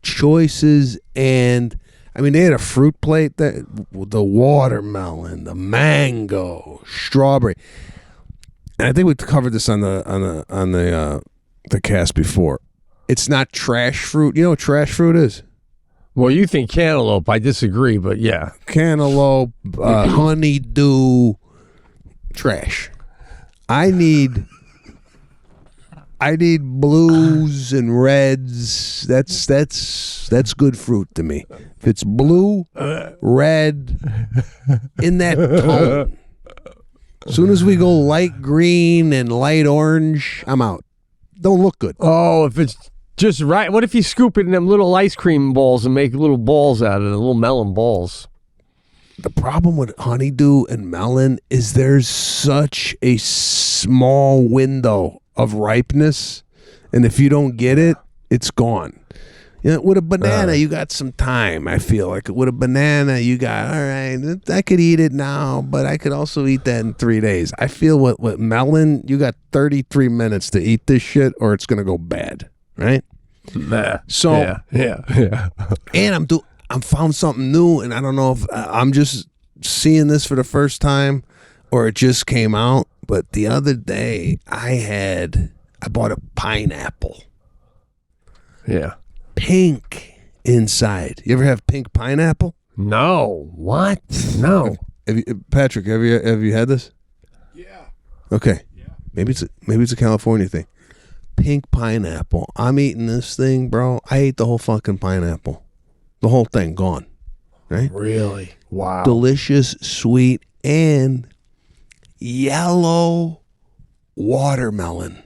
Choices, and they had a fruit plate, the watermelon, the mango, strawberry, and I think we covered this on the cast before. It's not trash fruit. You know what trash fruit is?
Well, you think cantaloupe. I disagree, but yeah,
cantaloupe, honeydew, trash. I need I need blues and reds. That's good fruit to me. If it's blue, red, in that tone. As soon as we go light green and light orange, I'm out. Don't look good.
Oh, if it's just right. What if you scoop it in them little ice cream balls and make little balls out of it, little melon balls?
The problem with honeydew and melon is there's such a small window of ripeness, and if you don't get it, it's gone. You know, with a banana, you got some time. I feel like with a banana, you got all right. I could eat it now, but I could also eat that in 3 days. I feel with melon, you got 33 minutes to eat this shit, or it's gonna go bad, right?
Nah.
So
yeah.
and I'm found something new, and I don't know if I'm just seeing this for the first time or it just came out. But the other day, I bought a pineapple,
Yeah.
pink inside. You ever have pink pineapple?
No. What? No.
Patrick, have you had this?
Yeah.
Okay. Yeah. Maybe it's a California thing. Pink pineapple. I'm eating this thing, bro. I ate the whole fucking pineapple. The whole thing gone. Right?
Really? Wow.
Delicious, sweet, and yellow watermelon.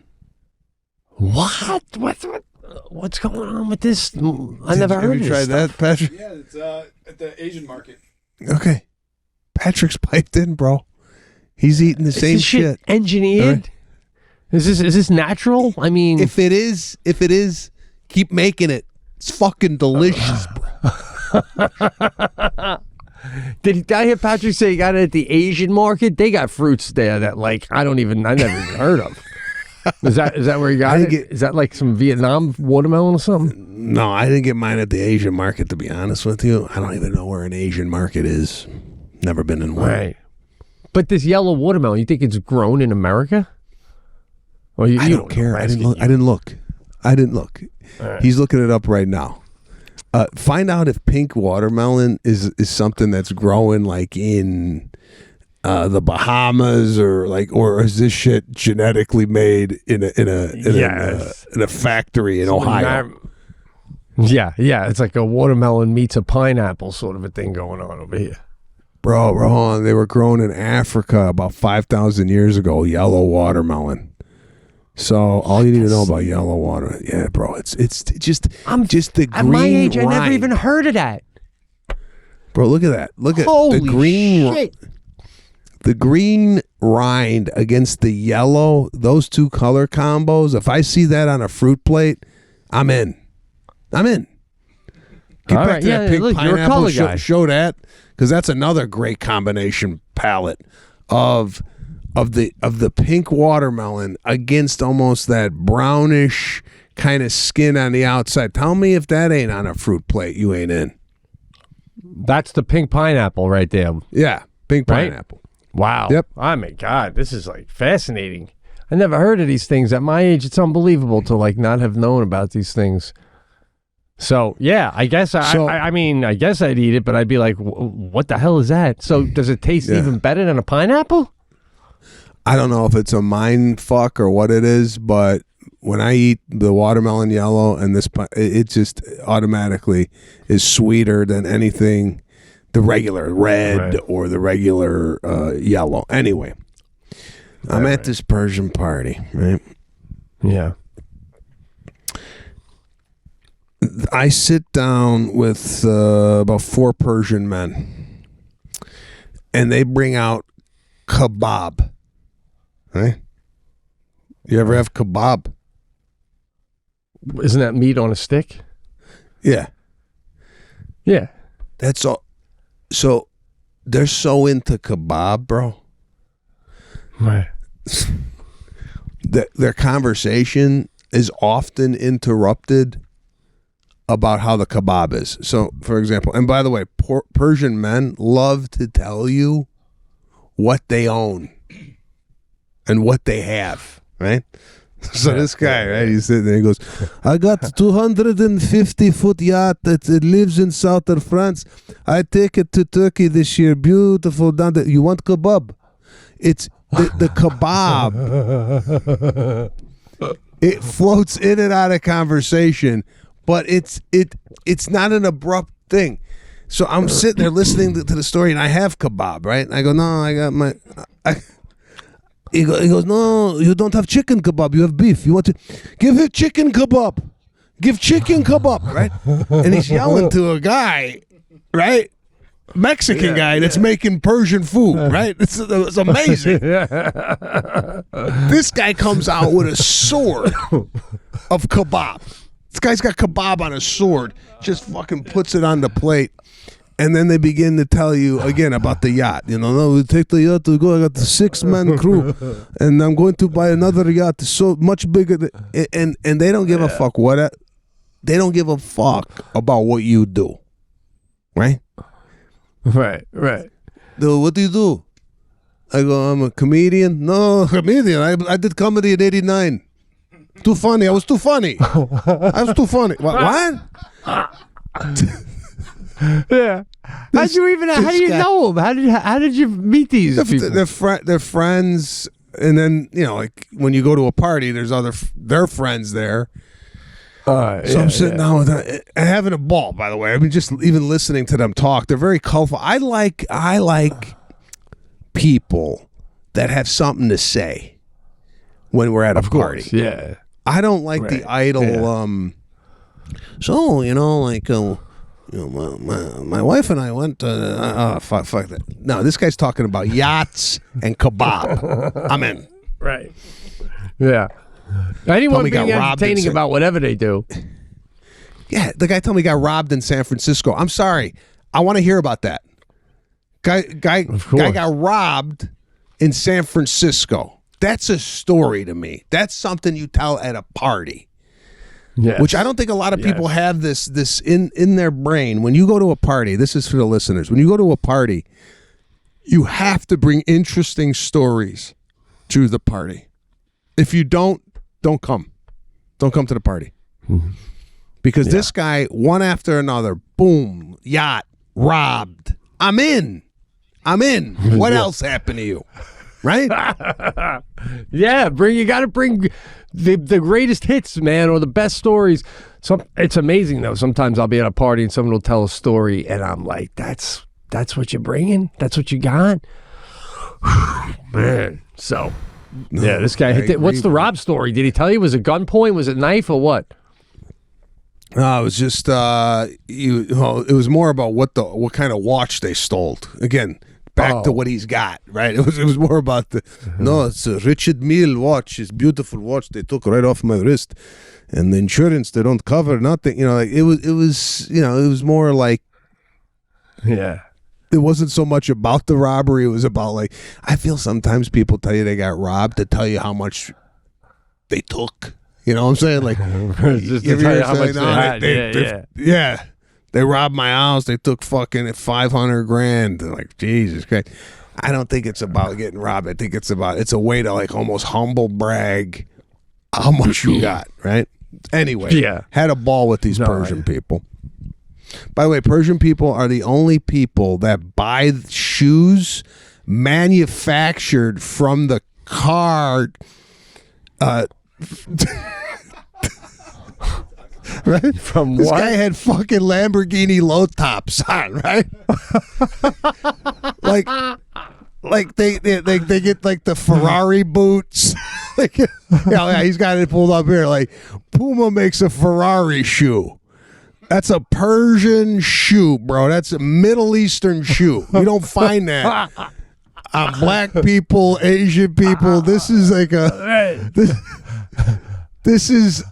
What's going on with this? I never heard of
Have you
this
tried that, Patrick?
Yeah, it's at the Asian market.
Okay. Patrick's piped in, bro. He's eating the
Is
same
this shit engineered?
All right.
Is this natural? I mean,
If it is, keep making it. It's fucking delicious, bro.
did I hear Patrick say he got it at the Asian market? They got fruits there that I never even heard of. Is that where you got it? Is that like some Vietnam watermelon or something?
No, I didn't get mine at the Asian market, to be honest with you. I don't even know where an Asian market is. Never been in one.
Right. But this yellow watermelon, you think it's grown in America? Or
I don't care. I didn't look. Right. He's looking it up right now. Find out if pink watermelon is something that's growing like in the Bahamas or is this shit genetically made in a factory in Ohio?
Yeah. It's like a watermelon meets a pineapple sort of a thing going on over here.
Bro, hold on. They were grown in Africa about 5,000 years ago. Yellow watermelon. So all you need to know about yellow water, yeah, bro, it's just the green.
At my age,
rind.
I never even heard of that.
Bro, look at that. Look at
Holy
the green.
shit.
The green rind against the yellow, those two color combos. If I see that on a fruit plate, I'm in. Get
All
back
right,
to that pink
look, you're a
pineapple.
color guy.
Show that, because that's another great combination palette of the pink watermelon against almost that brownish kind of skin on the outside. Tell me if that ain't on a fruit plate, you ain't in.
That's the pink pineapple right there.
Yeah, pink
Right?
pineapple.
Wow.
Yep.
Oh my God, this is fascinating. I never heard of these things. At my age, it's unbelievable to not have known about these things. So yeah, I guess I mean I guess I'd eat it, but I'd be like, what the hell is that? So does it taste even better than a pineapple?
I don't know if it's a mind fuck or what it is, but when I eat the watermelon yellow and this, it just automatically is sweeter than anything, the regular red or the regular yellow. Anyway, I'm at this Persian party, right?
Yeah.
I sit down with about 4 Persian men, and they bring out kebab. Right? You ever have kebab?
Isn't that meat on a stick?
Yeah.
Yeah.
That's all. So they're so into kebab, bro.
Right.
Their conversation is often interrupted about how the kebab is. So, for example, and by the way, Persian men love to tell you what they own and what they have, right? So this guy, right, he's sitting there, he goes, I got 250-foot yacht that it lives in southern France. I take it to Turkey this year. Beautiful down there. You want kebab? It's the kebab It floats in and out of conversation, but it's not an abrupt thing. So I'm sitting there listening to the story, and I have kebab, right? And I go, no, I got my. He goes, no, you don't have chicken kebab. You have beef. You want to give it chicken kebab. Give chicken kebab, right? And he's yelling to a guy, right? Mexican guy that's making Persian food, right? It's amazing. This guy comes out with a sword of kebab. This guy's got kebab on a sword, just fucking puts it on the plate. And then they begin to tell you again about the yacht. You know, no, we take the yacht to go. I got the 6-man crew, and I'm going to buy another yacht. It's so much bigger. And they don't give a fuck they don't give a fuck about what you do, right?
Right.
Dude, what do you do? I go, I'm a comedian. No, comedian. I did comedy in '89. Too funny. I was too funny. I was too funny. What?
Yeah. How do you know them? How did you meet these people?
They're friends, and then like when you go to a party, there's their friends there. So I'm sitting down with them and having a ball. By the way, I mean just even listening to them talk. They're very colorful. I like people that have something to say when we're at a party.
Yeah.
I don't like the idle. Yeah. My wife and I went to fuck that. No, this guy's talking about yachts and kebab. I'm in.
Right. Yeah. Anyone being entertaining about whatever they do.
Yeah, the guy told me he got robbed in San Francisco. I'm sorry. I want to hear about that. Guy got robbed in San Francisco. That's a story to me. That's something you tell at a party. Yes. Which I don't think a lot of people have this in their brain. When you go to a party, this is for the listeners. When you go to a party, you have to bring interesting stories to the party. If you don't come. Don't come to the party. Mm-hmm. Because this guy, one after another, boom, yacht, robbed. I'm in. What else happened to you? Right?
Yeah, you got to bring the greatest hits, man, or the best stories. It's amazing though. Sometimes I'll be at a party and someone will tell a story, and I'm like, "That's what you're bringing. That's what you got." Man, so this guy hit it. What's the rob story? Did he tell you it was a gunpoint? Was it knife or what?
No, it was just it was more about what kind of watch they stole. Again. Back to what he's got, right? It was more about it's a Richard Mille watch. It's a beautiful watch they took right off my wrist, and the insurance they don't cover nothing. It was more like it wasn't so much about the robbery. It was about I feel sometimes people tell you they got robbed to tell you how much they took. You know what I'm saying?
Just to tell you how much they had.
They robbed my house. They took fucking $500,000. They're like, Jesus Christ. I don't think it's about getting robbed. I think it's a way to almost humble brag how much you got, right? Anyway, had a ball with these Persian people. By the way, Persian people are the only people that buy shoes manufactured from the car. Right?
From
this
what?
Guy had fucking Lamborghini low tops on, right? like they get the Ferrari boots. He's got it pulled up here. Puma makes a Ferrari shoe. That's a Persian shoe, bro. That's a Middle Eastern shoe. You don't find that on black people, Asian people. This is This is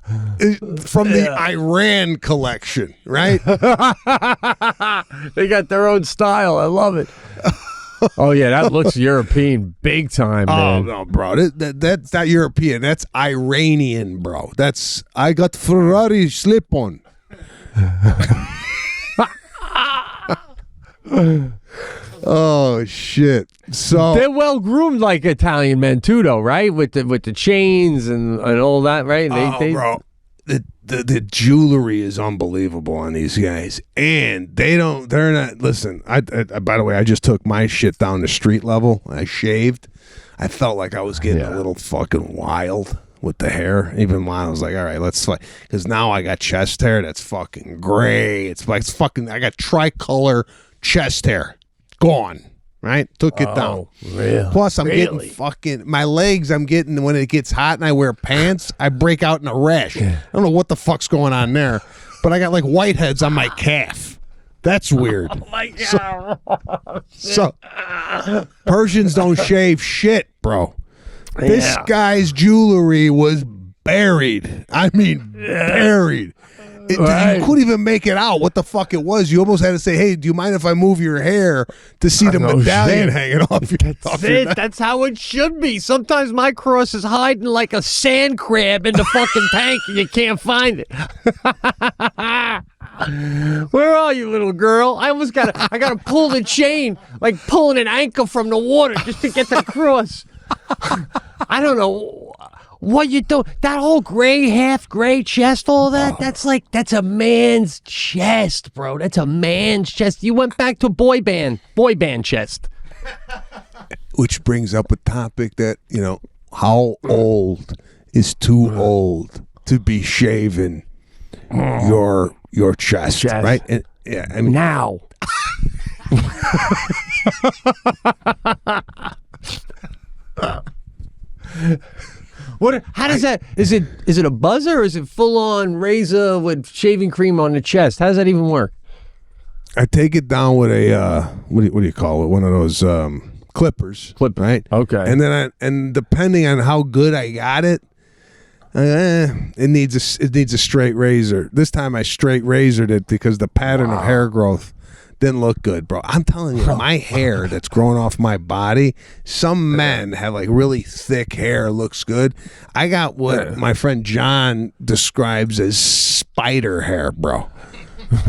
from the Iran collection, right?
They got their own style. I love it. Oh, yeah, that looks European big time, man.
Oh, no, bro. That's not European. That's Iranian, bro. I got Ferrari slip-on. Oh shit! So
they're well groomed like Italian men too, though, right? With the chains and all that, right?
Bro, the jewelry is unbelievable on these guys, and they're not. Listen, I by the way, I just took my shit down to street level. I shaved. I felt like I was getting a little fucking wild. with the hair. Even when I was like, all right, let's fight. Because now I got chest hair that's fucking gray. It's like fucking, I got tricolor chest hair. Gone. Right? Took it down.
Really?
Plus, I'm getting fucking, my legs, I'm getting, when it gets hot and I wear pants, I break out in a rash. I don't know what the fuck's going on there, but I got like whiteheads on my calf. That's weird.
Oh my God.
So Persians don't shave shit, bro. This guy's jewelry was buried. I mean, buried. You couldn't even make it out what the fuck it was. You almost had to say, hey, do you mind if I move your hair to see the medallion hanging off your neck?
That's how it should be. Sometimes my cross is hiding like a sand crab in the fucking tank and you can't find it. Where are you, little girl? I gotta pull the chain, like pulling an anchor from the water just to get the cross. I don't know what you do. That whole gray, half gray chest, all that, that's a man's chest, bro. That's a man's chest. You went back to boy band chest.
Which brings up a topic that, how old is too old to be shaving your chest, right? And, yeah, I mean,
now. What? How does that? Is it a buzzer or is it full on razor with shaving cream on the chest? How does that even work?
I take it down with a what do you call it? One of those clippers, right?
Okay.
And then and depending on how good I got it, it needs a straight razor. This time I straight razored it because the pattern of hair growth didn't look good, bro. I'm telling you, my hair that's growing off my body, some men have like really thick hair, looks good. I got what my friend John describes as spider hair, bro.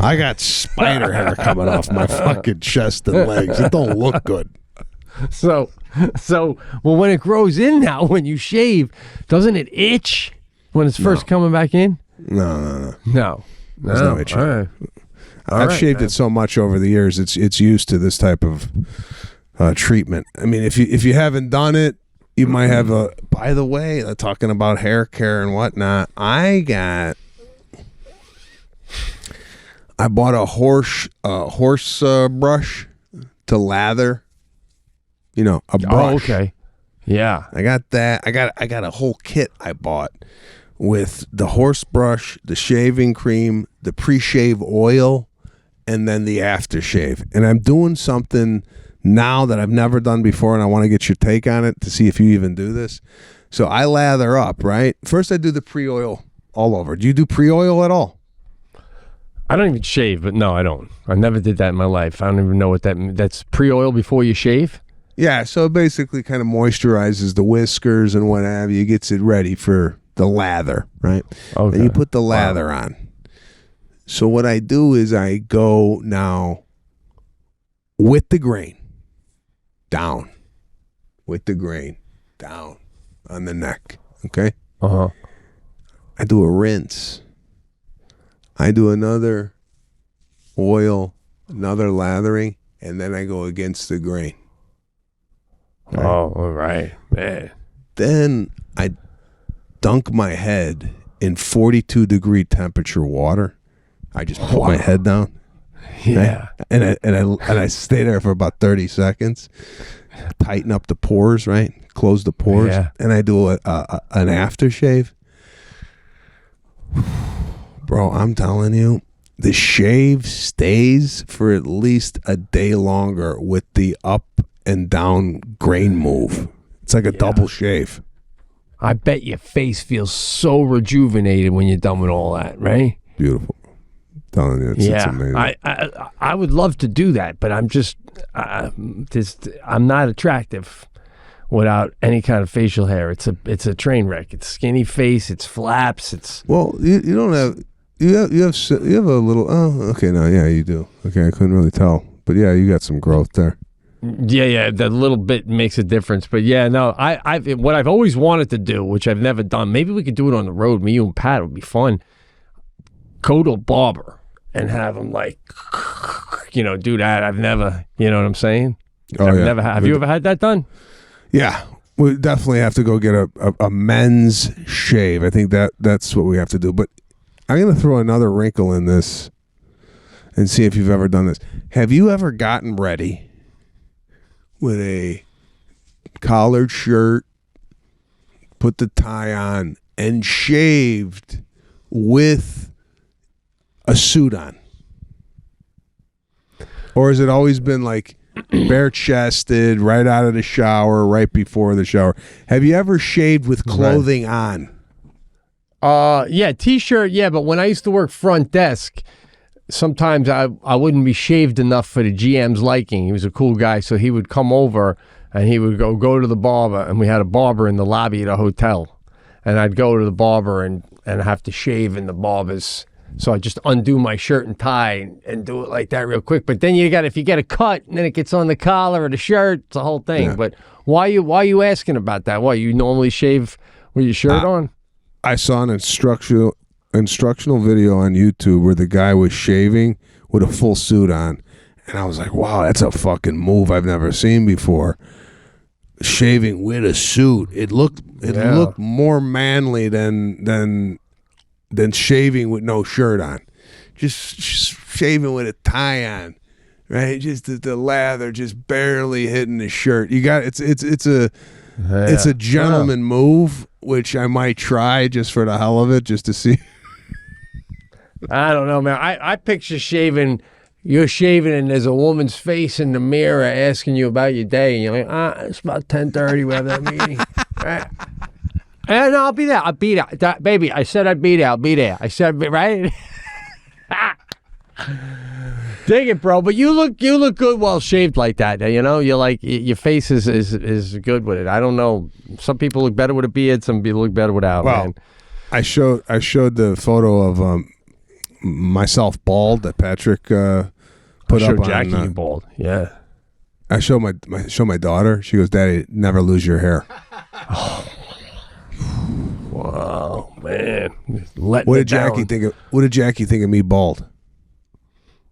I got spider hair coming off my fucking chest and legs. It don't look good.
So, well, when it grows in now, when you shave, doesn't it itch when it's first coming back in?
No.
There's
no itch.
All right.
I've shaved it so much over the years; it's used to this type of treatment. I mean, if you haven't done it, you might have a. By the way, talking about hair care and whatnot, I bought a horse brush to lather. A brush.
Oh, okay. Yeah.
I got that. I got a whole kit I bought with the horse brush, the shaving cream, the pre-shave oil, and then the aftershave. And I'm doing something now that I've never done before, and I want to get your take on it to see if you even do this. So I lather up, right? First I do the pre-oil all over. Do you do pre-oil at all?
I don't even shave, but no, I don't. I never did that in my life. I don't even know what that means. That's pre-oil before you shave?
Yeah, so it basically kind of moisturizes the whiskers and what have you. Gets it ready for the lather, right?
Okay.
And you put the lather on. So what I do is I go now with the grain down, with the grain down on the neck, okay?
Uh-huh.
I do a rinse. I do another oil, another lathering, and then I go against the grain.
Right? Oh, all right, man.
Then I dunk my head in 42-degree temperature water. I just put my head down.
Yeah.
Right? And I stay there for about 30 seconds. Tighten up the pores, right? Close the pores.
Yeah.
And I do an aftershave. Bro, I'm telling you, the shave stays for at least a day longer with the up and down grain move. It's like a double shave.
I bet your face feels so rejuvenated when you're done with all that, right?
Beautiful. I'm telling you, it's amazing.
I would love to do that, but I'm not attractive without any kind of facial hair. It's a train wreck. It's skinny face. It's flaps. It's
you don't have you have a little. Oh, okay, no, yeah, you do. Okay, I couldn't really tell, but yeah, you got some growth there.
Yeah, that little bit makes a difference. But yeah, no, what I've always wanted to do, which I've never done. Maybe we could do it on the road. Me, you, and Pat, it would be fun. Go to a barber and have him do that. I've never, you know what I'm saying?
Oh,
I've
yeah.
never. Have you ever had that done?
Yeah. We definitely have to go get a men's shave. I think that's what we have to do. But I'm going to throw another wrinkle in this and see if you've ever done this. Have you ever gotten ready with a collared shirt, put the tie on, and shaved with a suit on? Or has it always been like bare chested, right out of the shower, right before the shower? Have you ever shaved with clothing on?
Yeah, t-shirt, yeah, but when I used to work front desk, sometimes I wouldn't be shaved enough for the GM's liking. He was a cool guy, so he would come over and he would go to the barber, and we had a barber in the lobby of the hotel. And I'd go to the barber and have to shave in the barber's. So I just undo my shirt and tie and do it like that real quick. But then if you get a cut and then it gets on the collar of the shirt, it's a whole thing. Yeah. But why are you asking about that? Why, you normally shave with your shirt on?
I saw an instructional video on YouTube where the guy was shaving with a full suit on, and I was like, wow, that's a fucking move I've never seen before. Shaving with a suit. It looked more manly than shaving with no shirt on. Just shaving with a tie on, right? Just the lather just barely hitting the shirt. You got it's a gentleman move, which I might try just for the hell of it, just to see.
I don't know, man. I picture shaving. You're shaving and there's a woman's face in the mirror asking you about your day, and you're like, it's about 10:30. We have that meeting, right? And I'll be there. I'll be there. Baby, I said I'd be there. I'll be there. I said, right? Dig it, bro. But you look good well shaved like that. You know, you're like, your face is good with it. I don't know. Some people look better with a beard. Some people look better without.
Well,
man.
I showed the photo of myself bald that Patrick put up on.
Jackie bald. Yeah.
I show my daughter. She goes, "Daddy, never lose your hair."
Wow, man.
What did Jackie think of me bald?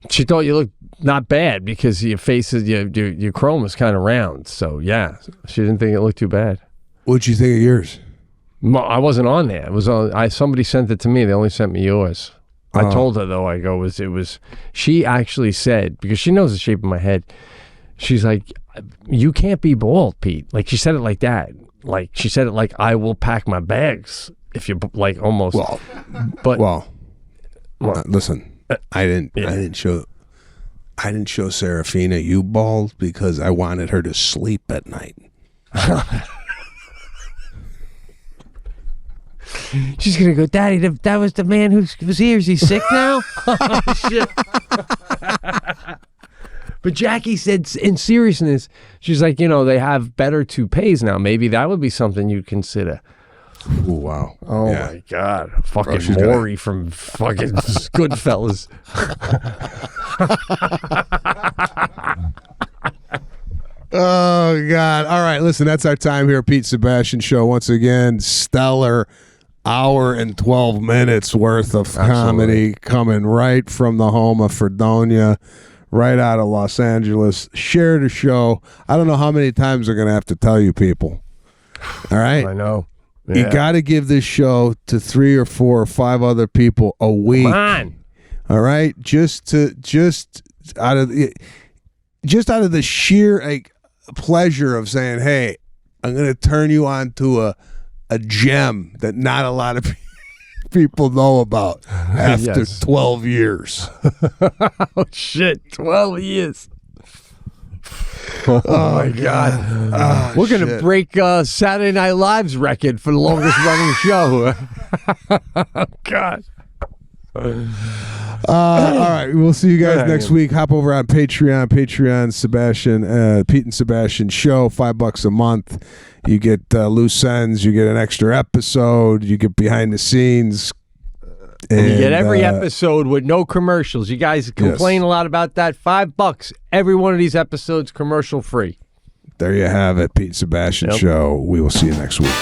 She thought you looked not bad because your face is your chrome is kind of round. So yeah, she didn't think it looked too bad.
What'd you think of yours?
I wasn't on there. It was on. Somebody sent it to me. They only sent me yours. I told her though. I go, it was. She actually said, because she knows the shape of my head. She's like, "You can't be bald, Pete." Like, she said it like that. Like, she said it like, "I will pack my bags if you're like almost."
Listen, I didn't show Serafina you bald because I wanted her to sleep at night.
She's gonna go, "Daddy, that was the man who was here. Is he sick now?" Oh, shit. But Jackie said, in seriousness, she's like, they have better toupees now. Maybe that would be something you'd consider.
Oh, wow.
Oh, yeah. My God. Fucking Maury from fucking Goodfellas.
Oh, God. All right, listen, that's our time here, Pete Sebastian Show. Once again, stellar hour and 12 minutes worth of comedy coming right from the home of Fredonia, right out of Los Angeles. Share the show. I don't know how many times they're going to have to tell you people. All right?
I know. Yeah.
You got to give this show to 3 or 4 or 5 other people a week.
Come on.
All right? Just out of the sheer pleasure of saying, "Hey, I'm going to turn you on to a gem that not a lot of people know about after 12 years.
Oh, shit. 12 years. Oh, my God. We're going to break Saturday Night Live's record for the longest running show. Oh, God.
All right, we'll see you guys next week. Hop over on Patreon, Sebastian, Pete and Sebastian Show, $5 a month. You get loose ends, you get an extra episode, you get behind the scenes.
And you get every episode with no commercials. You guys complain a lot about that. $5. Every one of these episodes commercial free.
There you have it, Pete and Sebastian Show. We will see you next week.